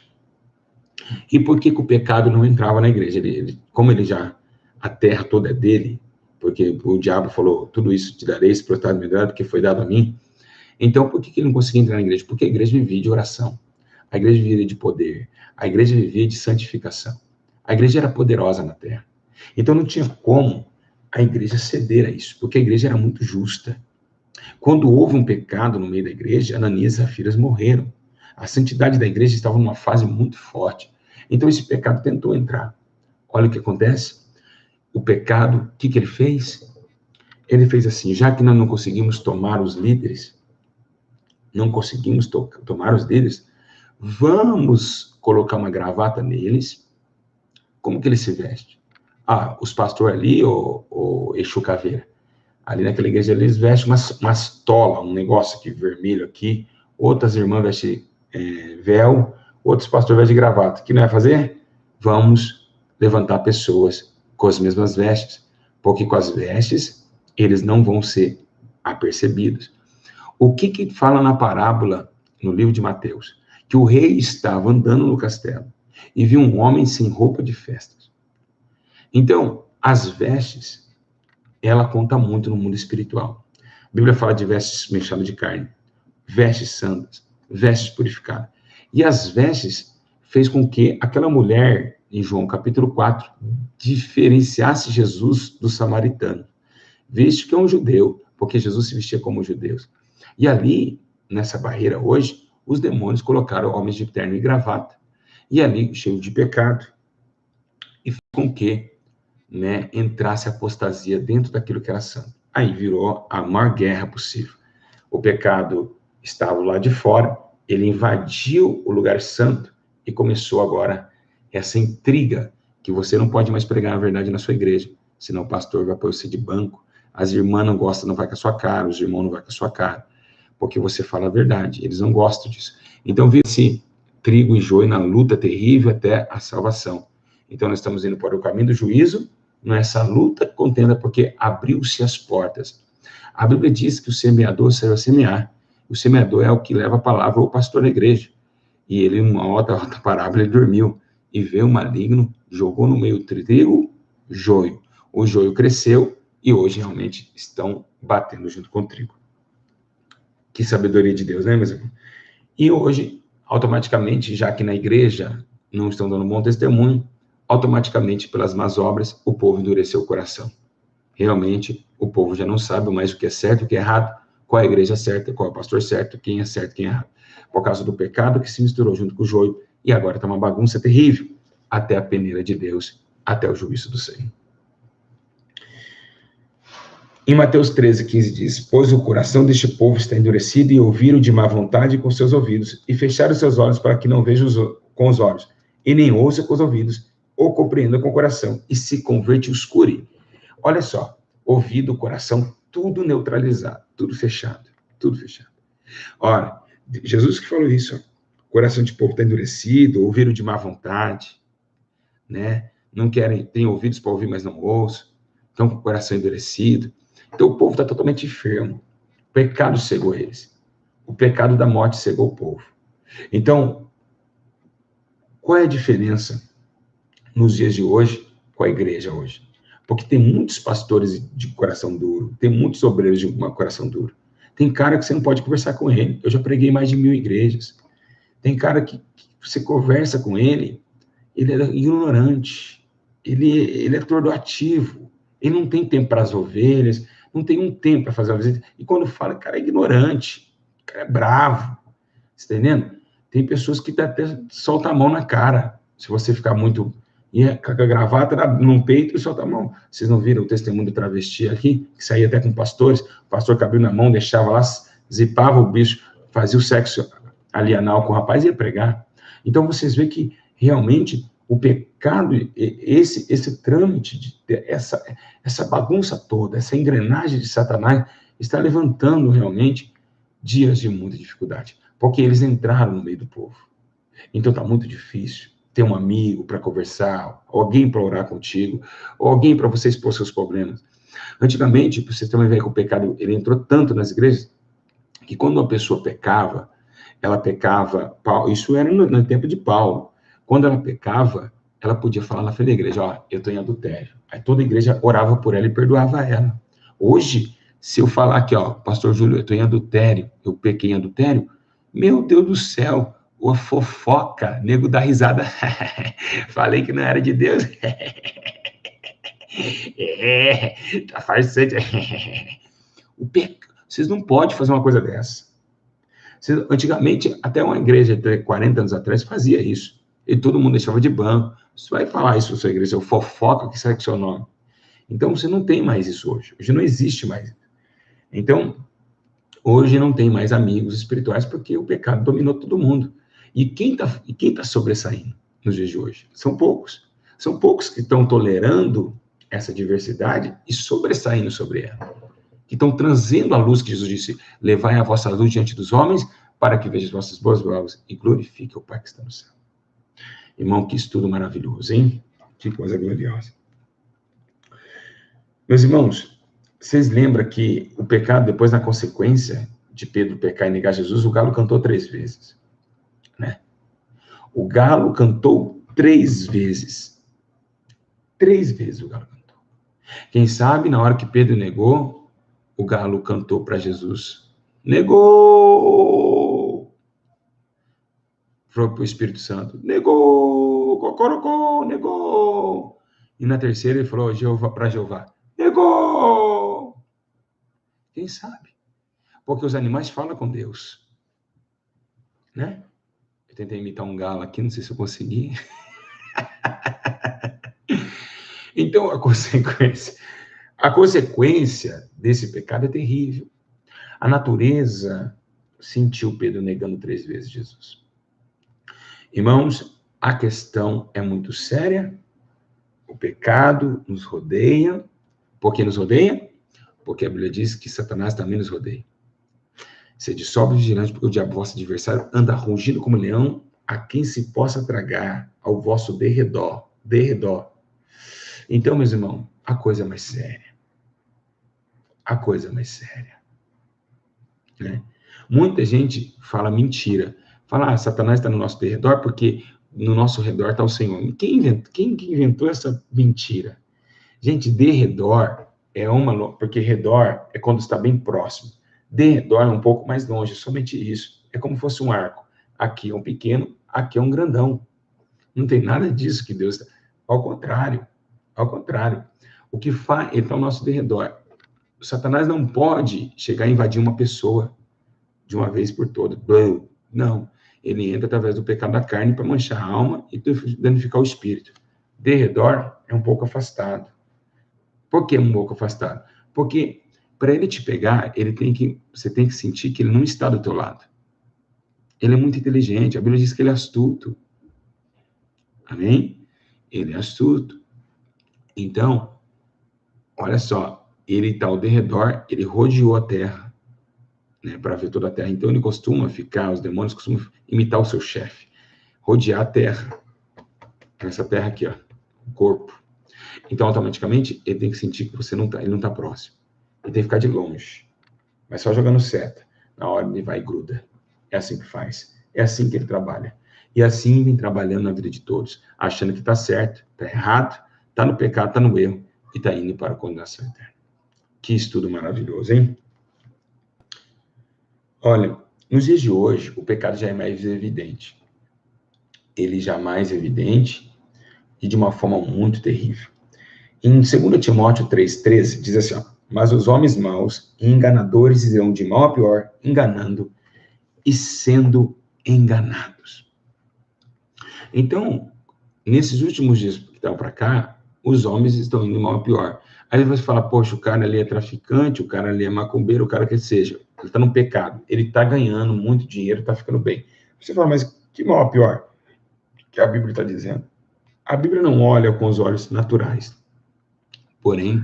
Speaker 1: E por que o pecado não entrava na igreja? Como ele já, a terra toda é dele, porque o diabo falou, tudo isso te darei, esse protado me dará, porque foi dado a mim. Então, por que ele não conseguia entrar na igreja? Porque a igreja vivia de oração, a igreja vivia de poder, a igreja vivia de santificação. A igreja era poderosa na terra. Então, não tinha como a igreja ceder a isso, porque a igreja era muito justa. Quando houve um pecado no meio da igreja, Ananias e Safiras morreram. A santidade da igreja estava numa fase muito forte. Então, esse pecado tentou entrar. Olha o que acontece. O pecado, o que ele fez? Ele fez assim, já que nós não conseguimos tomar os líderes, vamos colocar uma gravata neles, Como que ele se veste? Os pastores ali, o Exu Caveira, ali naquela igreja eles vestem umas tolas, um negócio aqui vermelho aqui, outras irmãs vestem véu, outros pastores vestem gravata. O que não vai fazer? Vamos levantar pessoas com as mesmas vestes, porque com as vestes eles não vão ser apercebidos. O que fala na parábola, no livro de Mateus? Que o rei estava andando no castelo e viu um homem sem roupa de festas. Então, as vestes, ela conta muito no mundo espiritual. A Bíblia fala de vestes mechadas de carne, vestes santas, vestes purificadas. E as vestes fez com que aquela mulher, em João capítulo 4, diferenciasse Jesus do samaritano, visto que é um judeu, porque Jesus se vestia como judeus. E ali, nessa barreira hoje, os demônios colocaram homens de terno e gravata, e ali, cheio de pecado, e fez com que entrasse a apostasia dentro daquilo que era santo. Aí virou a maior guerra possível. O pecado estava lá de fora, ele invadiu o lugar santo e começou agora essa intriga, que você não pode mais pregar a verdade na sua igreja, senão o pastor vai pôr você de banco, as irmãs não gostam, não vai com a sua cara, os irmãos não vai com a sua cara, porque você fala a verdade, eles não gostam disso. Então, vira-se trigo e joio na luta terrível até a salvação. Então, nós estamos indo para o caminho do juízo, nessa luta, contenda, porque abriu-se as portas. A Bíblia diz que o semeador saiu a semear. O semeador é o que leva a palavra ao pastor da igreja. E ele, numa outra parábola, ele dormiu. E veio o maligno, jogou no meio trigo, joio. O joio cresceu e hoje realmente estão batendo junto com o trigo. Que sabedoria de Deus, né, meus irmãos? E hoje, automaticamente, já que na igreja não estão dando bom testemunho, automaticamente, pelas más obras, o povo endureceu o coração. Realmente, o povo já não sabe mais o que é certo e o que é errado, qual é a igreja certa, qual é o pastor certo, quem é certo e quem é errado. Por causa do pecado que se misturou junto com o joio, e agora está uma bagunça terrível, até a peneira de Deus, até o juízo do Senhor. Em Mateus 13:15 diz, pois o coração deste povo está endurecido e ouviram de má vontade com seus ouvidos, e fecharam seus olhos para que não vejam com os olhos, e nem ouçam com os ouvidos, ou compreenda com o coração, e se converte e os cure. Olha só, ouvido, coração, tudo neutralizado, tudo fechado, tudo fechado. Ora, Jesus que falou isso, o coração de povo está endurecido, ouviram de má vontade, não querem, têm ouvidos para ouvir, mas não ouçam, estão com o coração endurecido. Então o povo está totalmente enfermo, o pecado cegou eles, o pecado da morte cegou o povo. Então, qual é a diferença nos dias de hoje com a igreja hoje? Porque tem muitos pastores de coração duro, tem muitos obreiros de coração duro. Tem cara que você não pode conversar com ele. Eu já preguei mais de 1000 igrejas. Tem cara que você conversa com ele, ele é ignorante, ele é atordoativo, ele não tem tempo para as ovelhas, não tem um tempo para fazer uma visita. E quando fala, cara é ignorante, cara é bravo. Você está entendendo? Tem pessoas que até soltam a mão na cara, se você ficar muito... E com a gravata no peito e solta a mão. Vocês não viram o testemunho do travesti aqui? Que saía até com pastores. O pastor cabia na mão, deixava lá, zipava o bicho, fazia o sexo ali anal com o rapaz e ia pregar. Então, vocês veem que, realmente, o pecado, esse trâmite, essa bagunça toda, essa engrenagem de Satanás, está levantando, realmente, dias de muita dificuldade. Porque eles entraram no meio do povo. Então, está muito difícil ter um amigo para conversar, alguém para orar contigo, ou alguém para você expor seus problemas. Antigamente, para vocês terem uma ideia que o pecado, ele entrou tanto nas igrejas, que quando uma pessoa pecava, ela pecava, isso era no tempo de Paulo, quando ela pecava, ela podia falar na frente da igreja, eu estou em adultério. Aí toda a igreja orava por ela e perdoava ela. Hoje, se eu falar aqui, pastor Júlio, eu estou em adultério, eu pequei em adultério, meu Deus do céu, a fofoca, nego dá risada. Falei que não era de Deus. Tá farsante. Vocês não podem fazer uma coisa dessa. Antigamente, até uma igreja de 40 anos atrás fazia isso. E todo mundo deixava de banco. Você vai falar isso na sua igreja, o fofoca que sai com o seu nome. Então, você não tem mais isso hoje. Hoje não existe mais. Então, hoje não tem mais amigos espirituais porque o pecado dominou todo mundo. E quem tá sobressaindo nos dias de hoje? São poucos. São poucos que estão tolerando essa diversidade e sobressaindo sobre ela. Que estão trazendo a luz que Jesus disse, levai a vossa luz diante dos homens, para que vejam as vossas boas obras e glorifique o Pai que está no céu. Irmão, que estudo maravilhoso, hein? Que coisa gloriosa. Meus irmãos, vocês lembram que o pecado, depois na consequência de Pedro pecar e negar Jesus, o galo cantou 3 vezes, né? O galo cantou 3 vezes. 3 vezes o galo cantou. Quem sabe, na hora que Pedro negou, o galo cantou para Jesus. Negou! Falou para o Espírito Santo. Negou! Cocorocó! Negou! E na terceira ele falou para Jeová. Negou! Quem sabe? Porque os animais falam com Deus. Né? Eu tentei imitar um galo aqui, não sei se eu consegui. Então, a consequência desse pecado é terrível. A natureza sentiu Pedro negando 3 vezes Jesus. Irmãos, a questão é muito séria. O pecado nos rodeia. Por que nos rodeia? Porque a Bíblia diz que Satanás também nos rodeia. Sede sóbrio e vigilante, porque o diabo, vosso adversário, anda rugindo como leão, a quem se possa tragar, ao vosso derredor. Então, meus irmãos, a coisa é mais séria. A coisa é mais séria. Né? Muita gente fala mentira. Fala, Satanás está no nosso derredor porque no nosso redor está o Senhor. Quem inventou essa mentira? Gente, derredor é porque redor é quando está bem próximo. Derredor é um pouco mais longe, somente isso. É como se fosse um arco. Aqui é um pequeno, aqui é um grandão. Não tem nada disso que Deus... Ao contrário. O que faz... Ele está ao nosso derredor. O Satanás não pode chegar a invadir uma pessoa de uma vez por todas. Não. Ele entra através do pecado da carne para manchar a alma e danificar o espírito. Derredor é um pouco afastado. Por que um pouco afastado? Porque para ele te pegar, você tem que sentir que ele não está do teu lado. Ele é muito inteligente. A Bíblia diz que ele é astuto. Amém? Ele é astuto. Então, olha só, ele está ao derredor, ele rodeou a terra, né, para ver toda a terra. Então, ele costuma ficar, os demônios costumam imitar o seu chefe, rodear a terra. Essa terra aqui, ó, o corpo. Então, automaticamente, ele tem que sentir que ele não está próximo. Ele tem que ficar de longe. Mas só jogando seta. Na hora ele vai e gruda. É assim que faz. É assim que ele trabalha. E assim vem trabalhando na vida de todos, achando que está certo, está errado, está no pecado, está no erro, e está indo para a condenação eterna. Que estudo maravilhoso, hein? Olha, nos dias de hoje, o pecado já é mais evidente. Ele já é mais evidente e de uma forma muito terrível. Em 2 Timóteo 3,13, diz assim, ó, mas os homens maus e enganadores irão de mal a pior, enganando e sendo enganados. Então, nesses últimos dias que estão para cá, os homens estão indo de mal a pior. Aí você fala, poxa, o cara ali é traficante, o cara ali é macumbeiro, o cara que seja, ele está no pecado, ele está ganhando muito dinheiro, está ficando bem. Você fala, mas que mal a pior? Que a Bíblia está dizendo. A Bíblia não olha com os olhos naturais. Porém,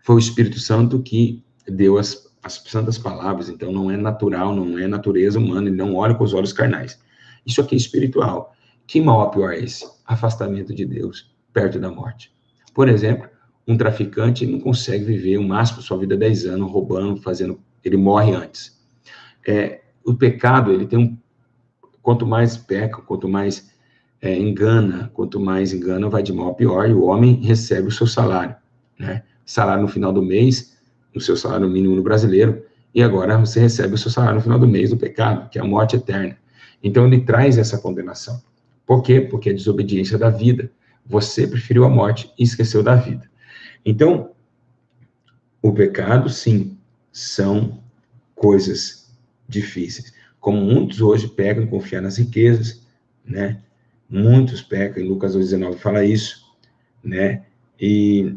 Speaker 1: foi o Espírito Santo que deu as santas palavras, então não é natural, não é natureza humana, ele não olha com os olhos carnais. Isso aqui é espiritual. Que mal a pior é esse? Afastamento de Deus, perto da morte. Por exemplo, um traficante não consegue viver o máximo sua vida 10 anos, roubando, ele morre antes. O pecado, ele tem quanto mais peca, quanto mais engana, vai de mal a pior, e o homem recebe o seu salário, né? Salário no final do mês, o seu salário mínimo no brasileiro, e agora você recebe o seu salário no final do mês do pecado, que é a morte eterna. Então ele traz essa condenação. Por quê? Porque é a desobediência da vida. Você preferiu a morte e esqueceu da vida. Então, o pecado, sim, são coisas difíceis. Como muitos hoje pecam em confiar nas riquezas, né? Muitos pecam, em Lucas 2,19 fala isso, né? E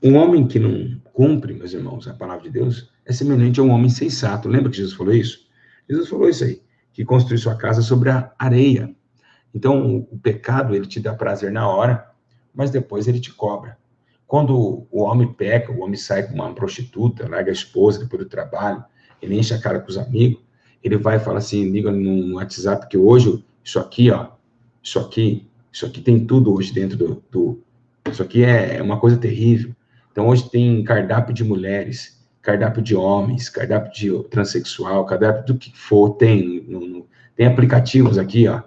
Speaker 1: um homem que não cumpre, meus irmãos, a palavra de Deus, é semelhante a um homem sensato. Lembra que Jesus falou isso? Jesus falou isso aí, que construiu sua casa sobre a areia. Então, o pecado, ele te dá prazer na hora, mas depois ele te cobra. Quando o homem peca, o homem sai com uma prostituta, larga a esposa depois do trabalho, ele enche a cara com os amigos, ele vai e fala assim, liga no WhatsApp, que hoje, isso aqui, ó, isso aqui tem tudo hoje dentro isso aqui é uma coisa terrível. Então, hoje tem cardápio de mulheres, cardápio de homens, cardápio de transexual, cardápio do que for, tem aplicativos aqui, ó,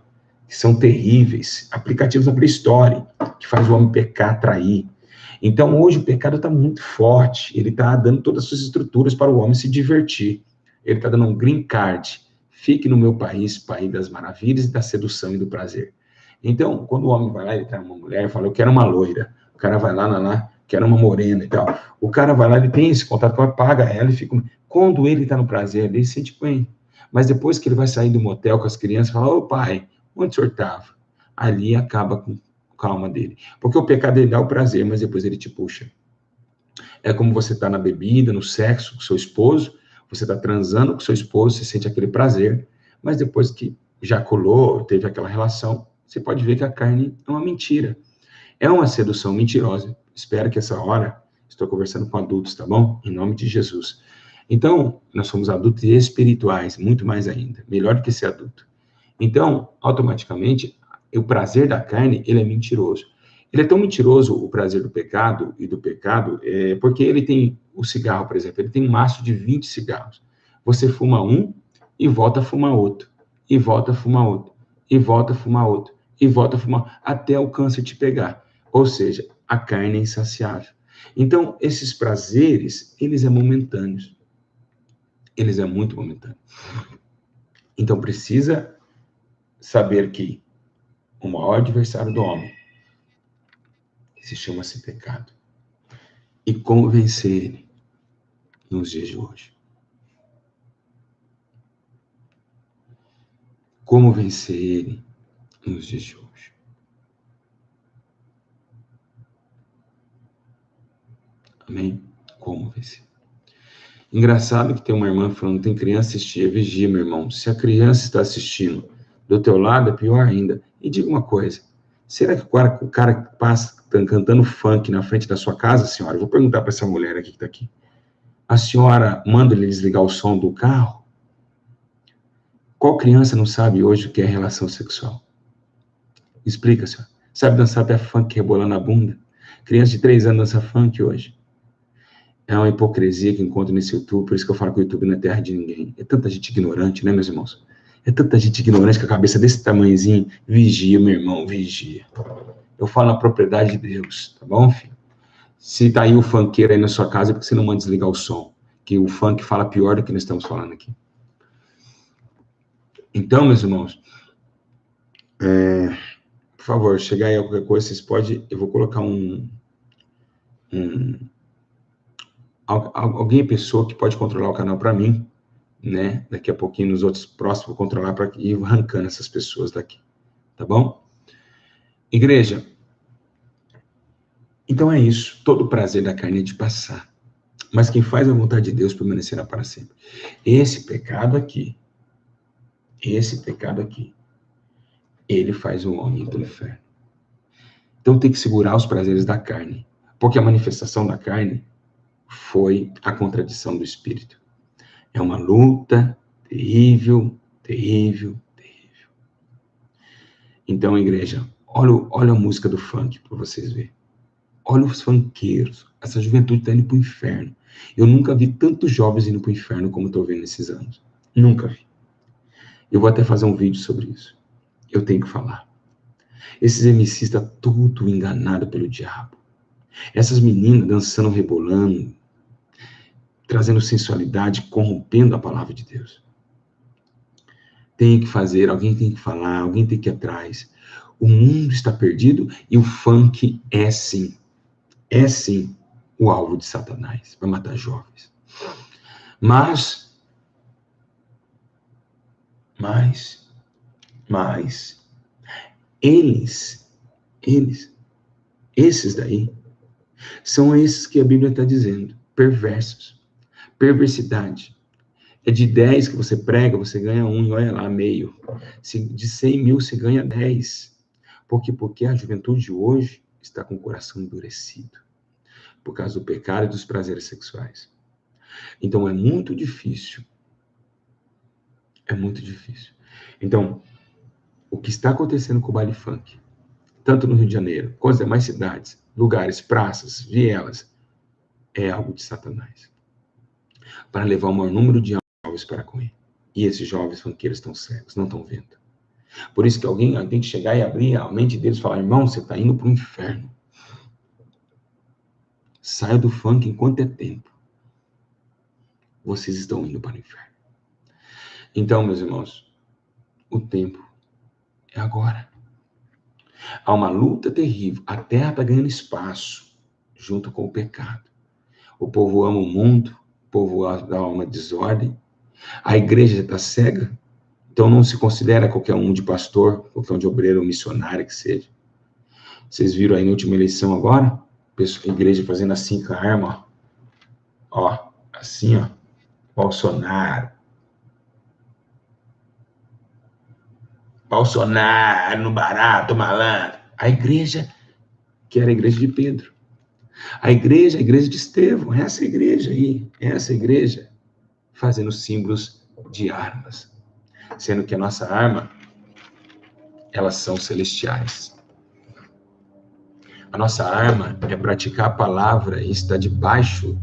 Speaker 1: que são terríveis, aplicativos da Play Store, que faz o homem pecar, trair. Então, hoje o pecado está muito forte, ele está dando todas as suas estruturas para o homem se divertir. Ele está dando um green card, fique no meu país, país das maravilhas e da sedução e do prazer. Então, quando o homem vai lá, ele traz uma mulher e fala, eu quero uma loira. O cara vai lá, quero uma morena e tal. O cara vai lá, ele tem esse contato com ela, paga ela e fica... Quando ele está no prazer, ele se sente bem. Mas depois que ele vai sair do motel com as crianças, fala, ô pai, onde o senhor estava? Ali acaba com a alma dele. Porque o pecado, ele dá o prazer, mas depois ele te puxa. É como você está na bebida, no sexo com seu esposo, você está transando com seu esposo, você sente aquele prazer, mas depois que já colou, teve aquela relação, você pode ver que a carne é uma mentira. É uma sedução mentirosa. Espero que essa hora, estou conversando com adultos, tá bom? Em nome de Jesus. Então, nós somos adultos espirituais, muito mais ainda, melhor do que ser adulto. Então, automaticamente, o prazer da carne, ele é mentiroso. Ele é tão mentiroso, o prazer do pecado, porque ele tem o cigarro, por exemplo, ele tem um maço de 20 cigarros. Você fuma um e volta a fumar outro, e volta a fumar outro, e volta a fumar outro, e volta a fumar, até o câncer te pegar. Ou seja, a carne é insaciável. Então, esses prazeres, eles é momentâneos. Eles é muito momentâneo. Então, precisa saber que o maior adversário do homem se chama-se pecado. E como vencer ele nos dias de hoje? Como vencer ele nos dias de hoje? Amém? Como vencer? Engraçado que tem uma irmã falando, tem criança assistindo, vigia, meu irmão. Se a criança está assistindo do teu lado, é pior ainda. E diga uma coisa, será que o cara que passa cantando funk na frente da sua casa, senhora? Eu vou perguntar para essa mulher aqui que está aqui. A senhora manda ele desligar o som do carro? Qual criança não sabe hoje o que é relação sexual? Explica, senhora. Sabe dançar até funk rebolando a bunda? Criança de 3 anos dança funk hoje. É uma hipocrisia que encontro nesse YouTube, por isso que eu falo que o YouTube não é terra de ninguém. É tanta gente ignorante, né, meus irmãos? É tanta gente ignorante com a cabeça desse tamanhozinho. Vigia, meu irmão, vigia. Eu falo na propriedade de Deus, tá bom, filho? Se tá aí o funkeiro aí na sua casa, é porque você não manda desligar o som. Que o funk fala pior do que nós estamos falando aqui. Então, meus irmãos, por favor, chegar aí a qualquer coisa, vocês podem... Eu vou colocar alguém, pessoa que pode controlar o canal para mim, né? Daqui a pouquinho, nos outros próximos, vou controlar para ir arrancando essas pessoas daqui. Tá bom? Igreja, então é isso. Todo o prazer da carne é de passar. Mas quem faz a vontade de Deus permanecerá para sempre. Esse pecado aqui, ele faz o homem ir para o inferno. Então tem que segurar os prazeres da carne. Porque a manifestação da carne foi a contradição do espírito. É uma luta terrível, terrível, terrível. Então, igreja, olha a música do funk para vocês verem. Olha os funkeiros. Essa juventude está indo para o inferno. Eu nunca vi tantos jovens indo para o inferno como estou vendo nesses anos. Nunca vi. Eu vou até fazer um vídeo sobre isso. Eu tenho que falar. Esses MCs estão tudo enganado pelo diabo. Essas meninas dançando, rebolando, trazendo sensualidade, corrompendo a palavra de Deus. Tem que fazer, alguém tem que falar, alguém tem que ir atrás. O mundo está perdido e o funk é sim o alvo de Satanás, para matar jovens. Mas, esses daí, são esses que a Bíblia está dizendo, perversos, perversidade, É de 10 que você prega, você ganha 1, e olha lá, meio. De 100 mil, você ganha 10. Por quê? Porque a juventude de hoje está com o coração endurecido, por causa do pecado e dos prazeres sexuais. Então, é muito difícil. É muito difícil. Então, o que está acontecendo com o baile funk, tanto no Rio de Janeiro, quanto as demais cidades, lugares, praças, vielas, é algo de Satanás, para levar o maior número de jovens para com ele. E esses jovens funkeiros estão cegos, não estão vendo. Por isso que alguém tem que chegar e abrir a mente deles e falar: irmão, você está indo para o inferno. Saia do funk enquanto é tempo. Vocês estão indo para o inferno. Então, meus irmãos, o tempo é agora. Há uma luta terrível. A terra está ganhando espaço junto com o pecado. O povo ama o mundo, o povo dá uma desordem. A igreja está cega, então não se considera qualquer um de pastor, qualquer um de obreiro ou missionário que seja. Vocês viram aí na última eleição agora? A igreja fazendo assim com a arma, ó, assim, ó, Bolsonaro no barato, malandro. A igreja, que era a igreja de Pedro. A igreja de Estevão, essa igreja aí, essa igreja, fazendo símbolos de armas. Sendo que a nossa arma, elas são celestiais. A nossa arma é praticar a palavra e estar debaixo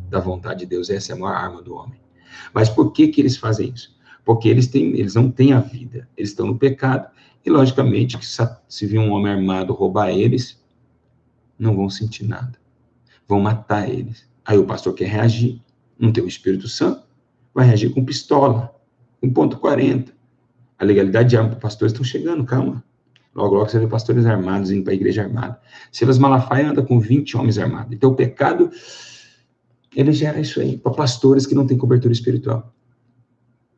Speaker 1: da vontade de Deus. Essa é a maior arma do homem. Mas por que eles fazem isso? Porque eles não têm a vida, eles estão no pecado. E, logicamente, que se vir um homem armado roubar eles, não vão sentir nada. Vão matar eles. Aí o pastor quer reagir, não tem o Espírito Santo, vai reagir com pistola, com ponto .40. A legalidade de arma para pastores estão chegando, calma. Logo, logo você vê pastores armados indo para a igreja armada. Silas Malafaia anda com 20 homens armados. Então o pecado, ele gera isso aí, para pastores que não têm cobertura espiritual.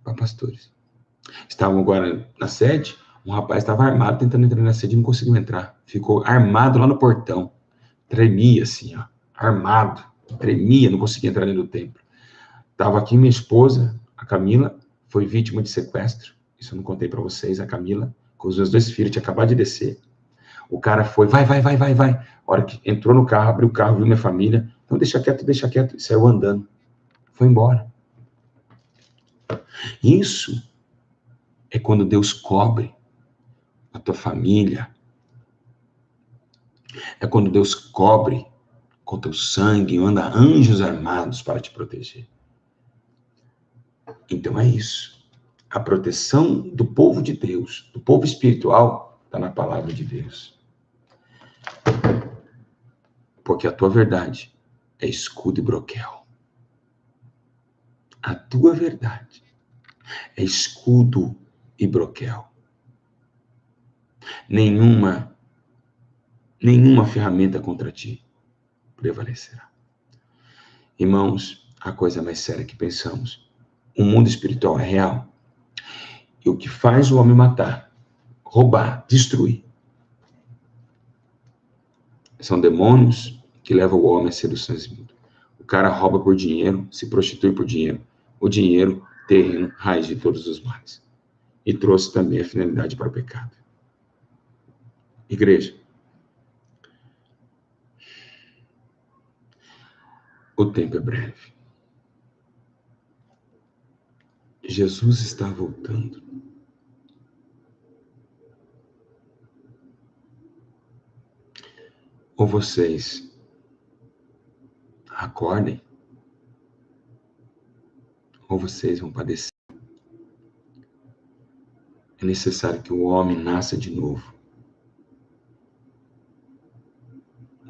Speaker 1: Para pastores. Estavam agora na sede, um rapaz estava armado tentando entrar na sede e não conseguiu entrar. Ficou armado lá no portão. Tremia assim, ó. Armado. Tremia, não conseguia entrar dentro do templo. Estava aqui minha esposa, a Camila, foi vítima de sequestro. Isso eu não contei para vocês, a Camila, com os meus 2 filhos, tinha acabado de descer. O cara foi, vai. A hora que entrou no carro, abriu o carro, viu minha família. Então, deixa quieto. E saiu andando. Foi embora. Isso é quando Deus cobre a tua família. É quando Deus cobre com teu sangue, manda anjos armados para te proteger. Então é isso. A proteção do povo de Deus, do povo espiritual, está na palavra de Deus. Porque a tua verdade é escudo e broquel. A tua verdade é escudo e broquel. Nenhuma ferramenta contra ti prevalecerá. Irmãos, a coisa mais séria que pensamos, o mundo espiritual é real. E o que faz o homem matar, roubar, destruir, são demônios que levam o homem a seduções imundas. O cara rouba por dinheiro, se prostitui por dinheiro. O dinheiro, terreno, raiz de todos os males. E trouxe também a finalidade para o pecado. Igreja, o tempo é breve. Jesus está voltando. Ou vocês acordem, ou vocês vão padecer. É necessário que o homem nasça de novo.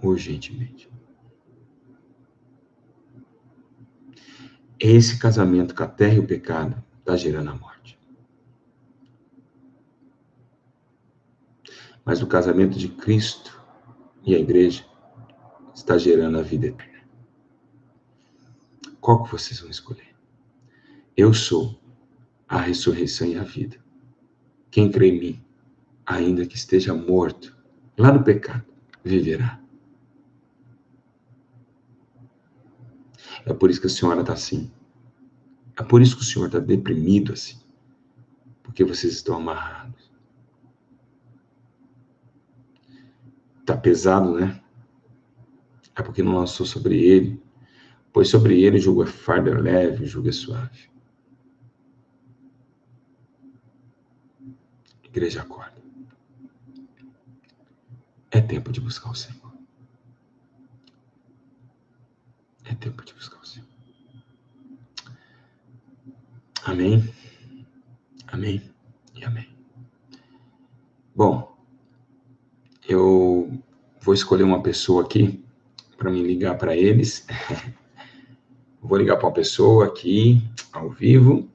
Speaker 1: Urgentemente. Esse casamento com a terra e o pecado está gerando a morte. Mas o casamento de Cristo e a igreja está gerando a vida eterna. Qual que vocês vão escolher? Eu sou a ressurreição e a vida. Quem crê em mim, ainda que esteja morto, lá no pecado, viverá. É por isso que a senhora está assim. É por isso que o senhor está deprimido assim. Porque vocês estão amarrados. Está pesado, né? É porque não lançou sobre ele. Pois sobre ele o jugo é fardo é leve, o jugo é suave. Igreja, acorda. É tempo de buscar o Senhor. É tempo de buscar o Senhor. Amém? Amém e amém. Bom, eu vou escolher uma pessoa aqui para me ligar para eles. Vou ligar para uma pessoa aqui, ao vivo.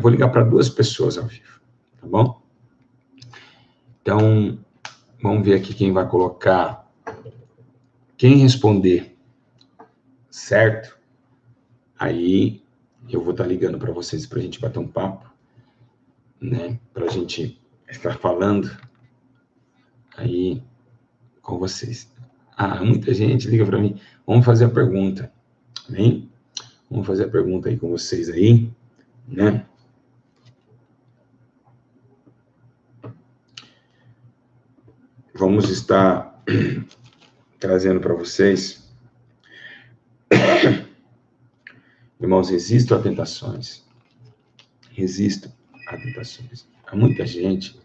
Speaker 1: Vou ligar para 2 pessoas ao vivo, tá bom? Então, vamos ver aqui quem vai colocar. Quem responder certo, aí eu vou estar ligando para vocês para a gente bater um papo, né? Para a gente estar falando aí com vocês. Muita gente liga para mim. Vamos fazer a pergunta, amém? Vamos fazer a pergunta aí com vocês aí, né? Vamos estar trazendo para vocês. Irmãos, resistam a tentações. Resistam a tentações. Há muita gente.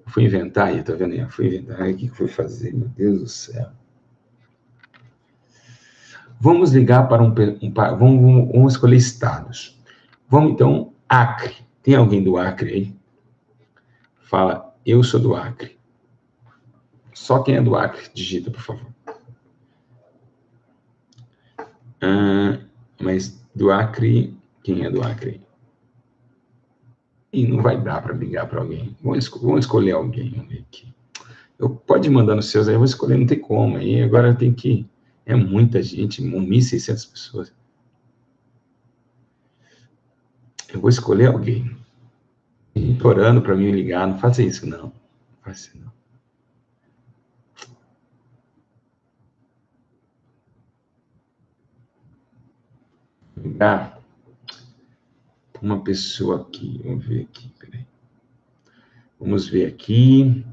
Speaker 1: Eu fui inventar aí, tá vendo aí? Eu fui inventar aí, o que eu fui fazer? Meu Deus do céu. Vamos ligar para vamos escolher estados. Vamos então, Acre. Tem alguém do Acre aí? Fala, eu sou do Acre. Só quem é do Acre, digita, por favor. Mas do Acre, quem é do Acre? E não vai dar para ligar para alguém. Vamos escolher alguém. Vamos ver aqui. Pode mandar nos seus aí, eu vou escolher, não tem como. Aí agora tem que... É muita gente, 1.600 pessoas. Eu vou escolher alguém. Orando para mim ligar, não faça isso, não. Não faça isso, não. Ligar uma pessoa aqui. Vamos ver aqui, peraí. Vamos ver aqui.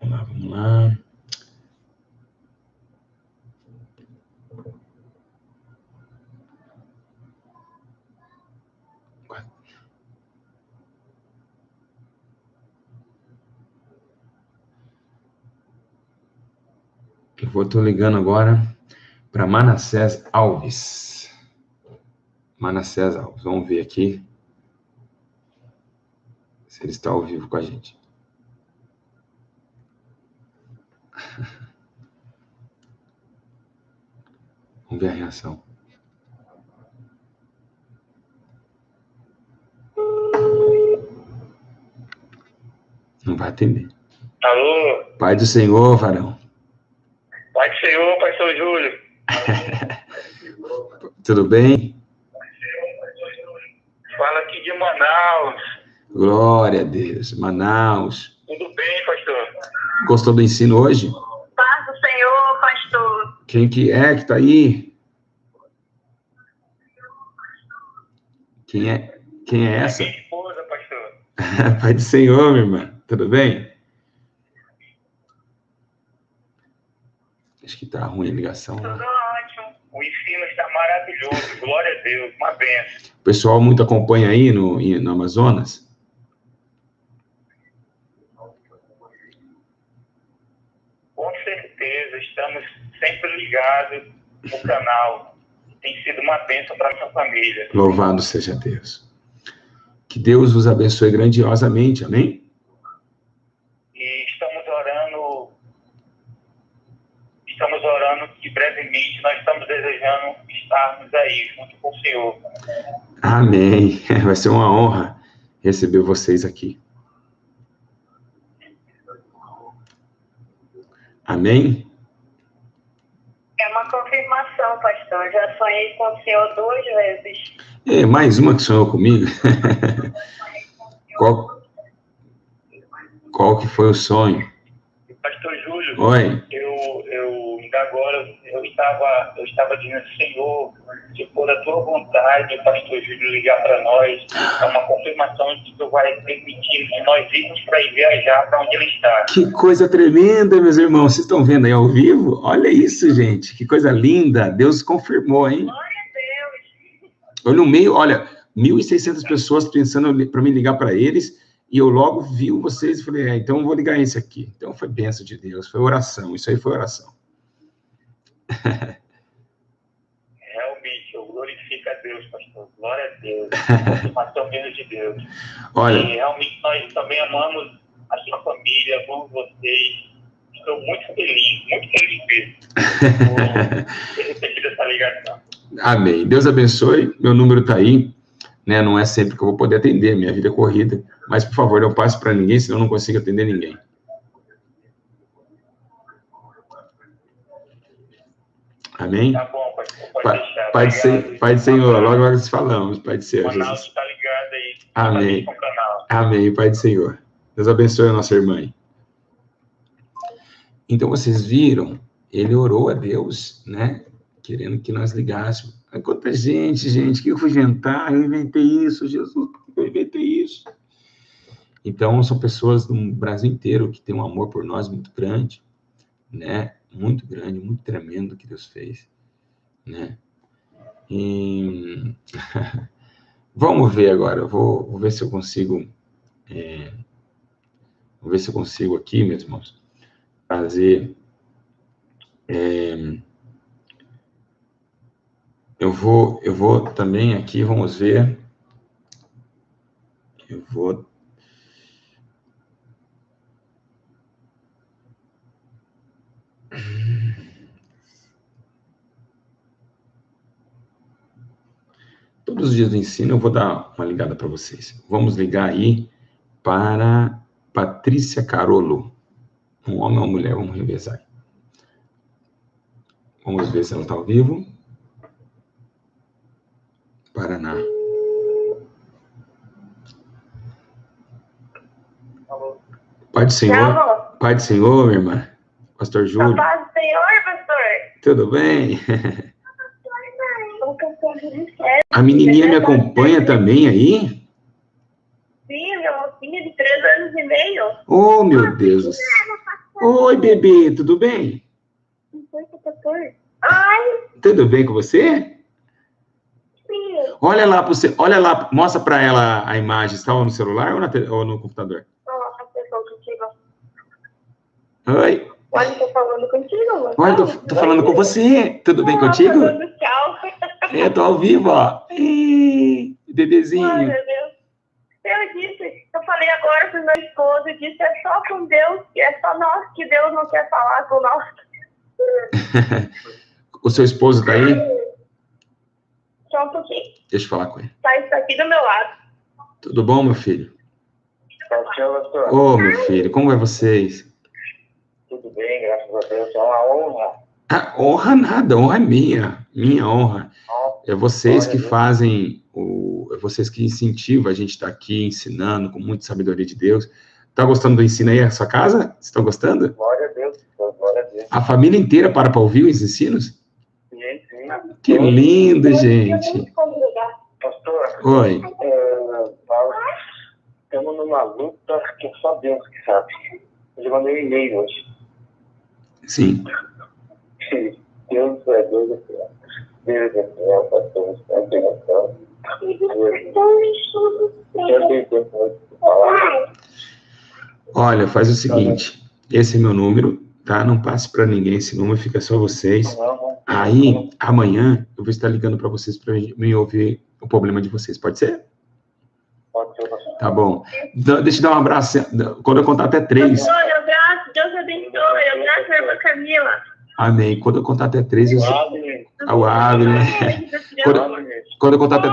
Speaker 1: Vamos lá. Estou ligando agora para Manassés Alves. Manassés Alves, vamos ver aqui se ele está ao vivo com a gente. Vamos ver a reação. Não vai atender.
Speaker 2: Alô?
Speaker 1: Pai do Senhor, varão.
Speaker 2: Pai do Senhor, pastor Júlio.
Speaker 1: Tudo bem?
Speaker 2: Fala aqui de Manaus.
Speaker 1: Glória a Deus. Manaus.
Speaker 2: Tudo bem, pastor?
Speaker 1: Gostou do ensino hoje?
Speaker 2: Paz do Senhor, pastor.
Speaker 1: Quem que está aí? Quem é essa?
Speaker 2: Minha esposa, pastor.
Speaker 1: Pai do Senhor, minha irmã. Tudo bem? Acho que tá ruim a ligação.
Speaker 2: Tudo ótimo. O ensino está maravilhoso. Glória a Deus. Uma benção.
Speaker 1: O pessoal muito acompanha aí no Amazonas?
Speaker 2: Com certeza. Estamos sempre ligados no canal. Tem sido uma bênção para a nossa família.
Speaker 1: Louvado seja Deus. Que Deus vos abençoe grandiosamente, amém?
Speaker 2: E estamos orando que brevemente nós estamos desejando estarmos aí junto com o Senhor.
Speaker 1: Amém. Vai ser uma honra receber vocês aqui. Amém?
Speaker 3: É uma confirmação, pastor. Já sonhei com o senhor 2 vezes.
Speaker 1: Mais uma que sonhou comigo. Qual que foi o sonho?
Speaker 2: Pastor Júlio,
Speaker 1: Oi.
Speaker 2: eu indago agora, eu estava dizendo, Senhor, se for a tua vontade, o pastor Júlio ligar para nós, é uma confirmação de que tu vai permitir que nós irmos para ir viajar para onde ele está.
Speaker 1: Que coisa tremenda, meus irmãos. Vocês estão vendo aí ao vivo? Olha isso, gente. Que coisa linda. Deus confirmou, hein?
Speaker 3: Glória a Deus.
Speaker 1: Eu no meio, olha, 1.600 pessoas pensando para me ligar para eles, e eu logo vi vocês e falei, então eu vou ligar esse aqui. Então foi bênção de Deus, foi oração. Isso aí foi oração.
Speaker 2: Realmente, eu glorifico a Deus, pastor. Glória a Deus. Confirmação vinda de Deus.
Speaker 1: Olha,
Speaker 2: E realmente nós também amamos a sua família, amamos vocês. Estou muito feliz mesmo por ter recebido essa ligação.
Speaker 1: amém. Deus abençoe. Meu número está aí, né? Não é sempre que eu vou poder atender, minha vida é corrida. Mas, por favor, não passe para ninguém, senão eu não consigo atender ninguém. Amém?
Speaker 2: Tá bom, pastor, pode deixar.
Speaker 1: Pai do Senhor, logo nós falamos, Pai do Senhor.
Speaker 2: O Ronaldo
Speaker 1: Jesus.
Speaker 2: está ligado aí.
Speaker 1: Amém.
Speaker 2: Tá no canal.
Speaker 1: Amém, Pai do Senhor. Deus abençoe a nossa irmã. Então, vocês viram, ele orou a Deus, né? Querendo que nós ligássemos. Quanta gente, que eu fui inventar? Eu inventei isso, Jesus, eu inventei isso. Então, são pessoas do Brasil inteiro que têm um amor por nós muito grande, né? Muito grande, muito tremendo que Deus fez, né? E... Vamos ver agora, vou ver se eu consigo, vou ver se eu consigo aqui, meus irmãos, fazer, eu vou também aqui, vamos ver, eu vou, todos os dias do ensino eu vou dar uma ligada para vocês. Vamos ligar aí para Patrícia Carolo. Um homem ou uma mulher, vamos revezar. Vamos ver se ela está ao vivo. Paraná.
Speaker 2: Alô.
Speaker 1: Pai do Senhor. Pai do Senhor, minha irmã. Pastor Júlio.
Speaker 3: Paz do Senhor, pastor.
Speaker 1: Tudo bem? A menininha me acompanha também aí?
Speaker 3: Sim, minha mocinha de 3 anos e meio.
Speaker 1: Oh, meu Deus do céu. Oi, bebê, tudo bem?
Speaker 3: Ai,
Speaker 1: Tudo bem com você?
Speaker 3: sim.
Speaker 1: Olha lá, olha lá, mostra para ela a imagem. Está no celular ou no computador?
Speaker 3: Nossa, pessoal, contigo.
Speaker 1: Oi.
Speaker 3: Olha, tô falando contigo, mano.
Speaker 1: Olha, tô falando com você. Tudo bem contigo?
Speaker 3: Falando tchau.
Speaker 1: Tô ao vivo, ó. Ih, bebezinho.
Speaker 3: Ai, meu Deus. Eu falei agora pro meu esposo, eu disse, é só com Deus, é só nós que Deus não quer falar com nós.
Speaker 1: O seu esposo tá aí?
Speaker 3: Só um pouquinho.
Speaker 1: Deixa eu falar com ele.
Speaker 3: Tá isso aqui do meu lado.
Speaker 1: Tudo bom, meu filho?
Speaker 2: Tchau, pastor.
Speaker 1: Ô, meu filho, como é vocês?
Speaker 2: Tudo bem, graças a Deus. É uma honra.
Speaker 1: Ah, honra nada, honra é minha. Minha honra. É vocês que fazem, é vocês que incentivam a gente estar aqui ensinando com muita sabedoria de Deus. Tá gostando do ensino aí, a sua casa? Vocês estão gostando?
Speaker 2: Glória a Deus, glória a Deus.
Speaker 1: A família inteira para ouvir os ensinos?
Speaker 2: Sim, sim.
Speaker 1: Que lindo, gente.
Speaker 2: Pastor,
Speaker 1: Oi.
Speaker 2: estamos numa luta que só Deus que sabe. Eu mandei um e-mail hoje.
Speaker 1: Sim.
Speaker 2: Deus é Deus do céu. Deus é céu, pastor, é bênção. Eu tenho tempo de falar.
Speaker 1: Olha, faz o seguinte, esse é meu número, tá? Não passe para ninguém esse número, fica só vocês. Aí, amanhã, eu vou estar ligando para vocês para me ouvir o problema de vocês, pode ser?
Speaker 2: Pode ser, pastor.
Speaker 1: Tá bom. Deixa eu dar um abraço, quando eu contar até 3.
Speaker 3: Eu abraço, Deus abençoe, eu abraço a irmã Camila.
Speaker 1: Amém. Quando eu contar até 3, eu... O Abner. Quando eu contar até...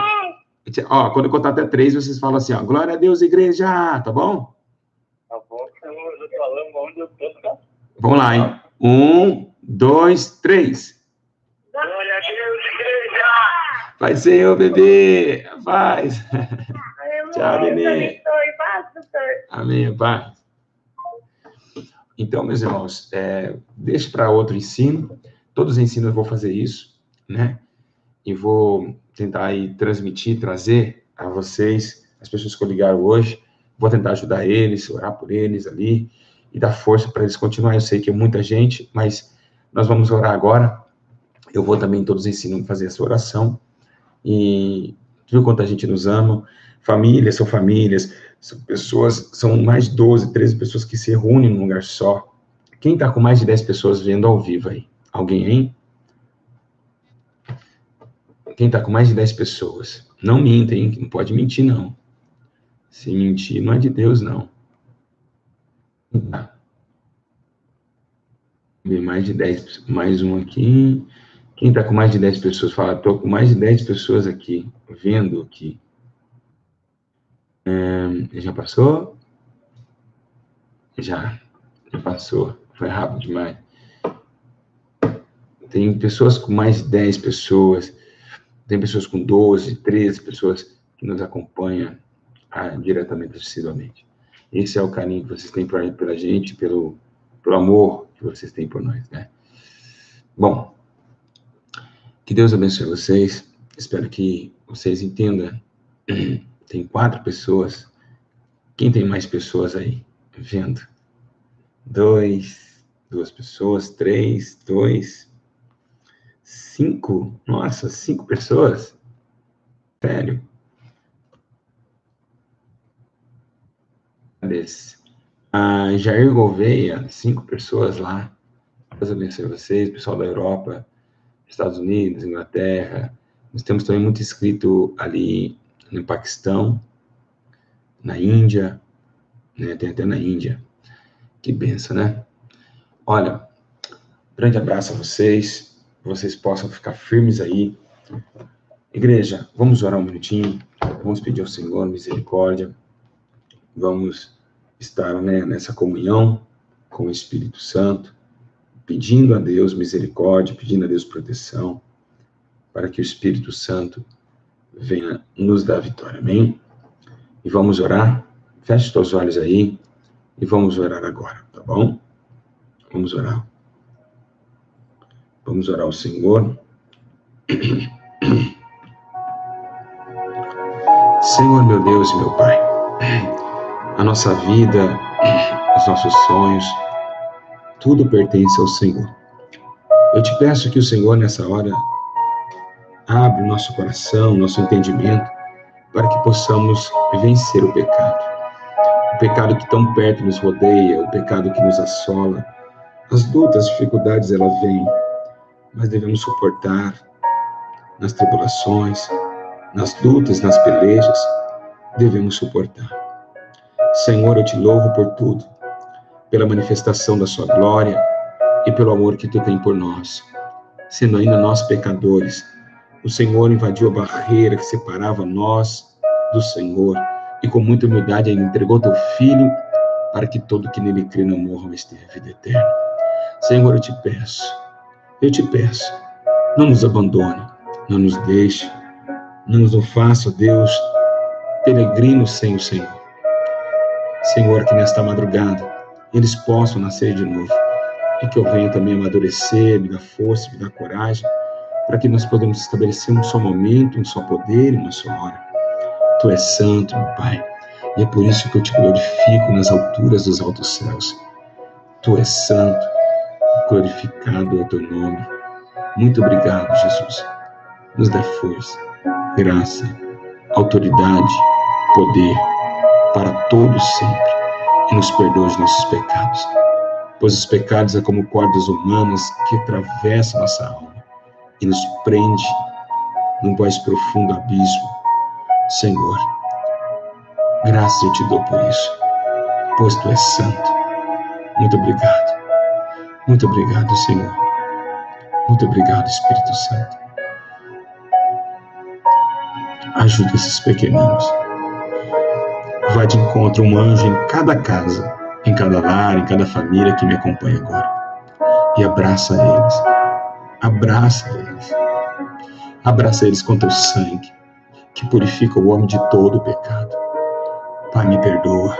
Speaker 1: Ó, quando eu contar até 3, vocês falam assim, ó, glória a Deus, igreja, tá bom?
Speaker 2: Tá bom, eu tô falando onde eu tô, tá?
Speaker 1: Vamos lá, hein? 1, 2, 3.
Speaker 2: Glória a Deus, igreja!
Speaker 1: Vai, Senhor, bebê. Paz. Tchau,
Speaker 3: Deus
Speaker 1: neném.
Speaker 3: abençoe, paz, pastor.
Speaker 1: Amém, paz. Então, meus irmãos, deixe para outro ensino, todos os ensinos eu vou fazer isso, né? E vou tentar aí transmitir, trazer a vocês, as pessoas que eu ligaram hoje, vou tentar ajudar eles, orar por eles ali, e dar força para eles continuarem. Eu sei que é muita gente, mas nós vamos orar agora. Eu vou também, todos os ensinos, fazer essa oração. E viu quanto a gente nos ama? Famílias, são pessoas, são mais de 12, 13 pessoas que se reúnem num lugar só. Quem está com mais de 10 pessoas vendo ao vivo aí? Alguém, hein? Quem está com mais de 10 pessoas? Não minta, hein? Não pode mentir, não. Se mentir, não é de Deus, não. Mais de 10, mais um aqui. Quem está com mais de 10 pessoas, fala, estou com mais de 10 pessoas aqui, vendo aqui. Já passou? Já passou. Foi rápido demais. Tem pessoas com mais de 10 pessoas, tem pessoas com 12, 13 pessoas que nos acompanham diretamente, assiduamente. Esse é o carinho que vocês têm pela gente, pelo amor que vocês têm por nós, né? Bom, que Deus abençoe vocês. Espero que vocês entendam. Tem 4 pessoas. Quem tem mais pessoas aí vendo? 2 pessoas, 3, 2, 5. Nossa, 5 pessoas. Sério. Jair Gouveia, 5 pessoas lá. Deus abençoe vocês, pessoal da Europa, Estados Unidos, Inglaterra. Nós temos também muito inscrito ali no Paquistão, na Índia, né? Tem até na Índia. Que benção, né? Olha, grande abraço a vocês, que vocês possam ficar firmes aí. Igreja, vamos orar um minutinho, vamos pedir ao Senhor misericórdia, vamos estar, né, nessa comunhão com o Espírito Santo, pedindo a Deus misericórdia, pedindo a Deus proteção, para que o Espírito Santo venha nos dar vitória, amém? E vamos orar, feche os olhos aí, e vamos orar agora, tá bom? Vamos orar. Vamos orar ao Senhor. Senhor, meu Deus e meu Pai, a nossa vida, os nossos sonhos, tudo pertence ao Senhor. Eu te peço que o Senhor, nessa hora, abra o nosso coração, nosso entendimento, para que possamos vencer o pecado. O pecado que tão perto nos rodeia, o pecado que nos assola. As lutas, as dificuldades, elas vêm, mas devemos suportar nas tribulações, nas lutas, nas pelejas, devemos suportar. Senhor, eu te louvo por tudo, pela manifestação da sua glória e pelo amor que tu tem por nós. Sendo ainda nós pecadores, o Senhor invadiu a barreira que separava nós do Senhor e com muita humildade ainda entregou teu Filho para que todo que nele crê não morra, mas tenha vida eterna. Senhor, eu te peço, não nos abandone, não nos deixe, não nos faça, Deus, peregrinos sem o Senhor. Senhor, que nesta madrugada eles possam nascer de novo e que eu venha também amadurecer, me dá força, me dá coragem, para que nós possamos estabelecer um só momento, um só poder e uma só hora. Tu és santo, meu Pai, e é por isso que eu te glorifico nas alturas dos altos céus. Tu és santo, glorificado é o teu nome. Muito obrigado, Jesus. Nos dá força, graça, autoridade, poder, para todos sempre, e nos perdoa os nossos pecados. Pois os pecados é como cordas humanas que atravessam nossa alma e nos prende num mais profundo abismo. Senhor, graças eu te dou por isso, pois tu és santo. Muito obrigado. Muito obrigado, Senhor. Muito obrigado, Espírito Santo. Ajuda esses pequeninos. Vai de encontro um anjo em cada casa, em cada lar, em cada família que me acompanha agora. E abraça eles. Abraça eles. Abraça eles com teu sangue, que purifica o homem de todo o pecado. Pai, me perdoa.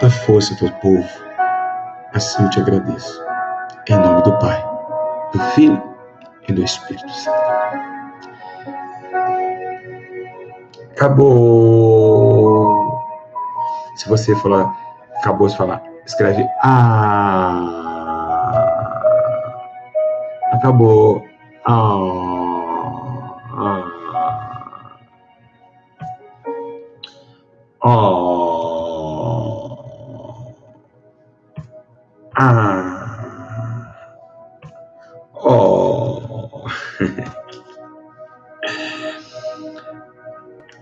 Speaker 1: Dá força ao teu povo. Assim eu te agradeço. Em nome do Pai, do Filho e do Espírito Santo. Acabou. Se você falar, acabou de falar, escreve acabou.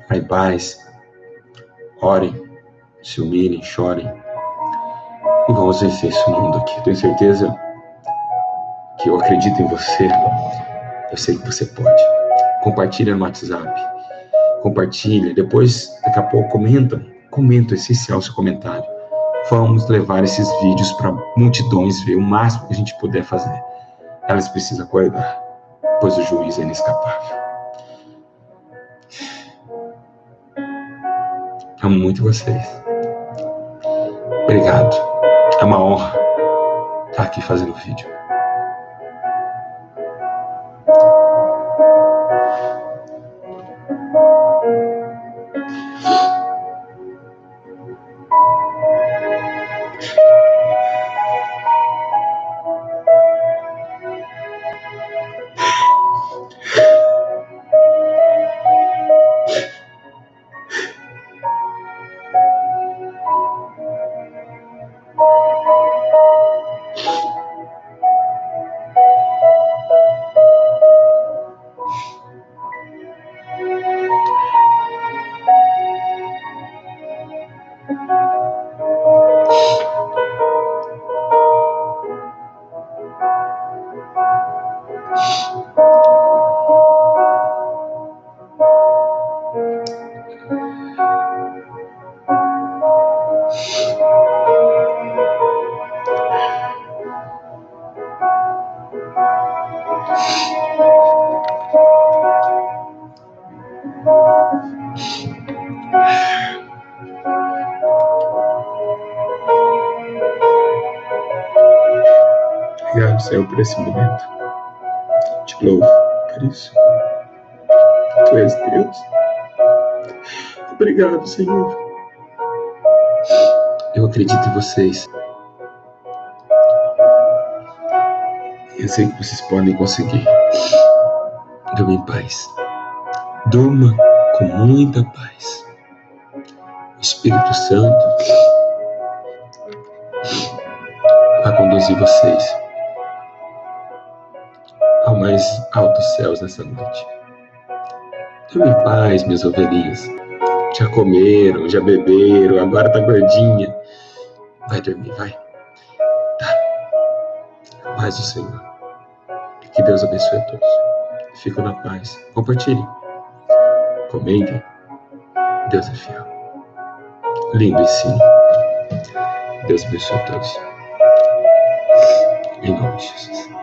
Speaker 1: Vai em paz, orem, se humilhem, chorem e vamos vencer esse mundo aqui. Tenho certeza que eu acredito em você. Eu sei que você pode. Compartilha no WhatsApp. Compartilha. Depois, daqui a pouco, comenta. Comenta, é essencial o seu comentário. Vamos levar esses vídeos para multidões ver o máximo que a gente puder fazer. Elas precisam acordar, pois o juízo é inescapável. Amo muito vocês. Obrigado. É uma honra estar aqui fazendo o vídeo. Obrigado, Senhor, por esse momento. Te louvo por isso. Tu és Deus. Obrigado, Senhor. Eu acredito em vocês. Eu sei que vocês podem conseguir. Durma em paz. Durma com muita paz. O Espírito Santo vai conduzir vocês ao mais altos céus nessa noite. Durma em paz, minhas ovelhinhas. Já comeram, já beberam, agora tá gordinha. Vai dormir, vai. Tá. A paz do Senhor. E que Deus abençoe a todos. Fiquem na paz. Compartilhem. Comentem. Deus é fiel. Lindo ensino. Deus abençoe a todos. Em nome de Jesus.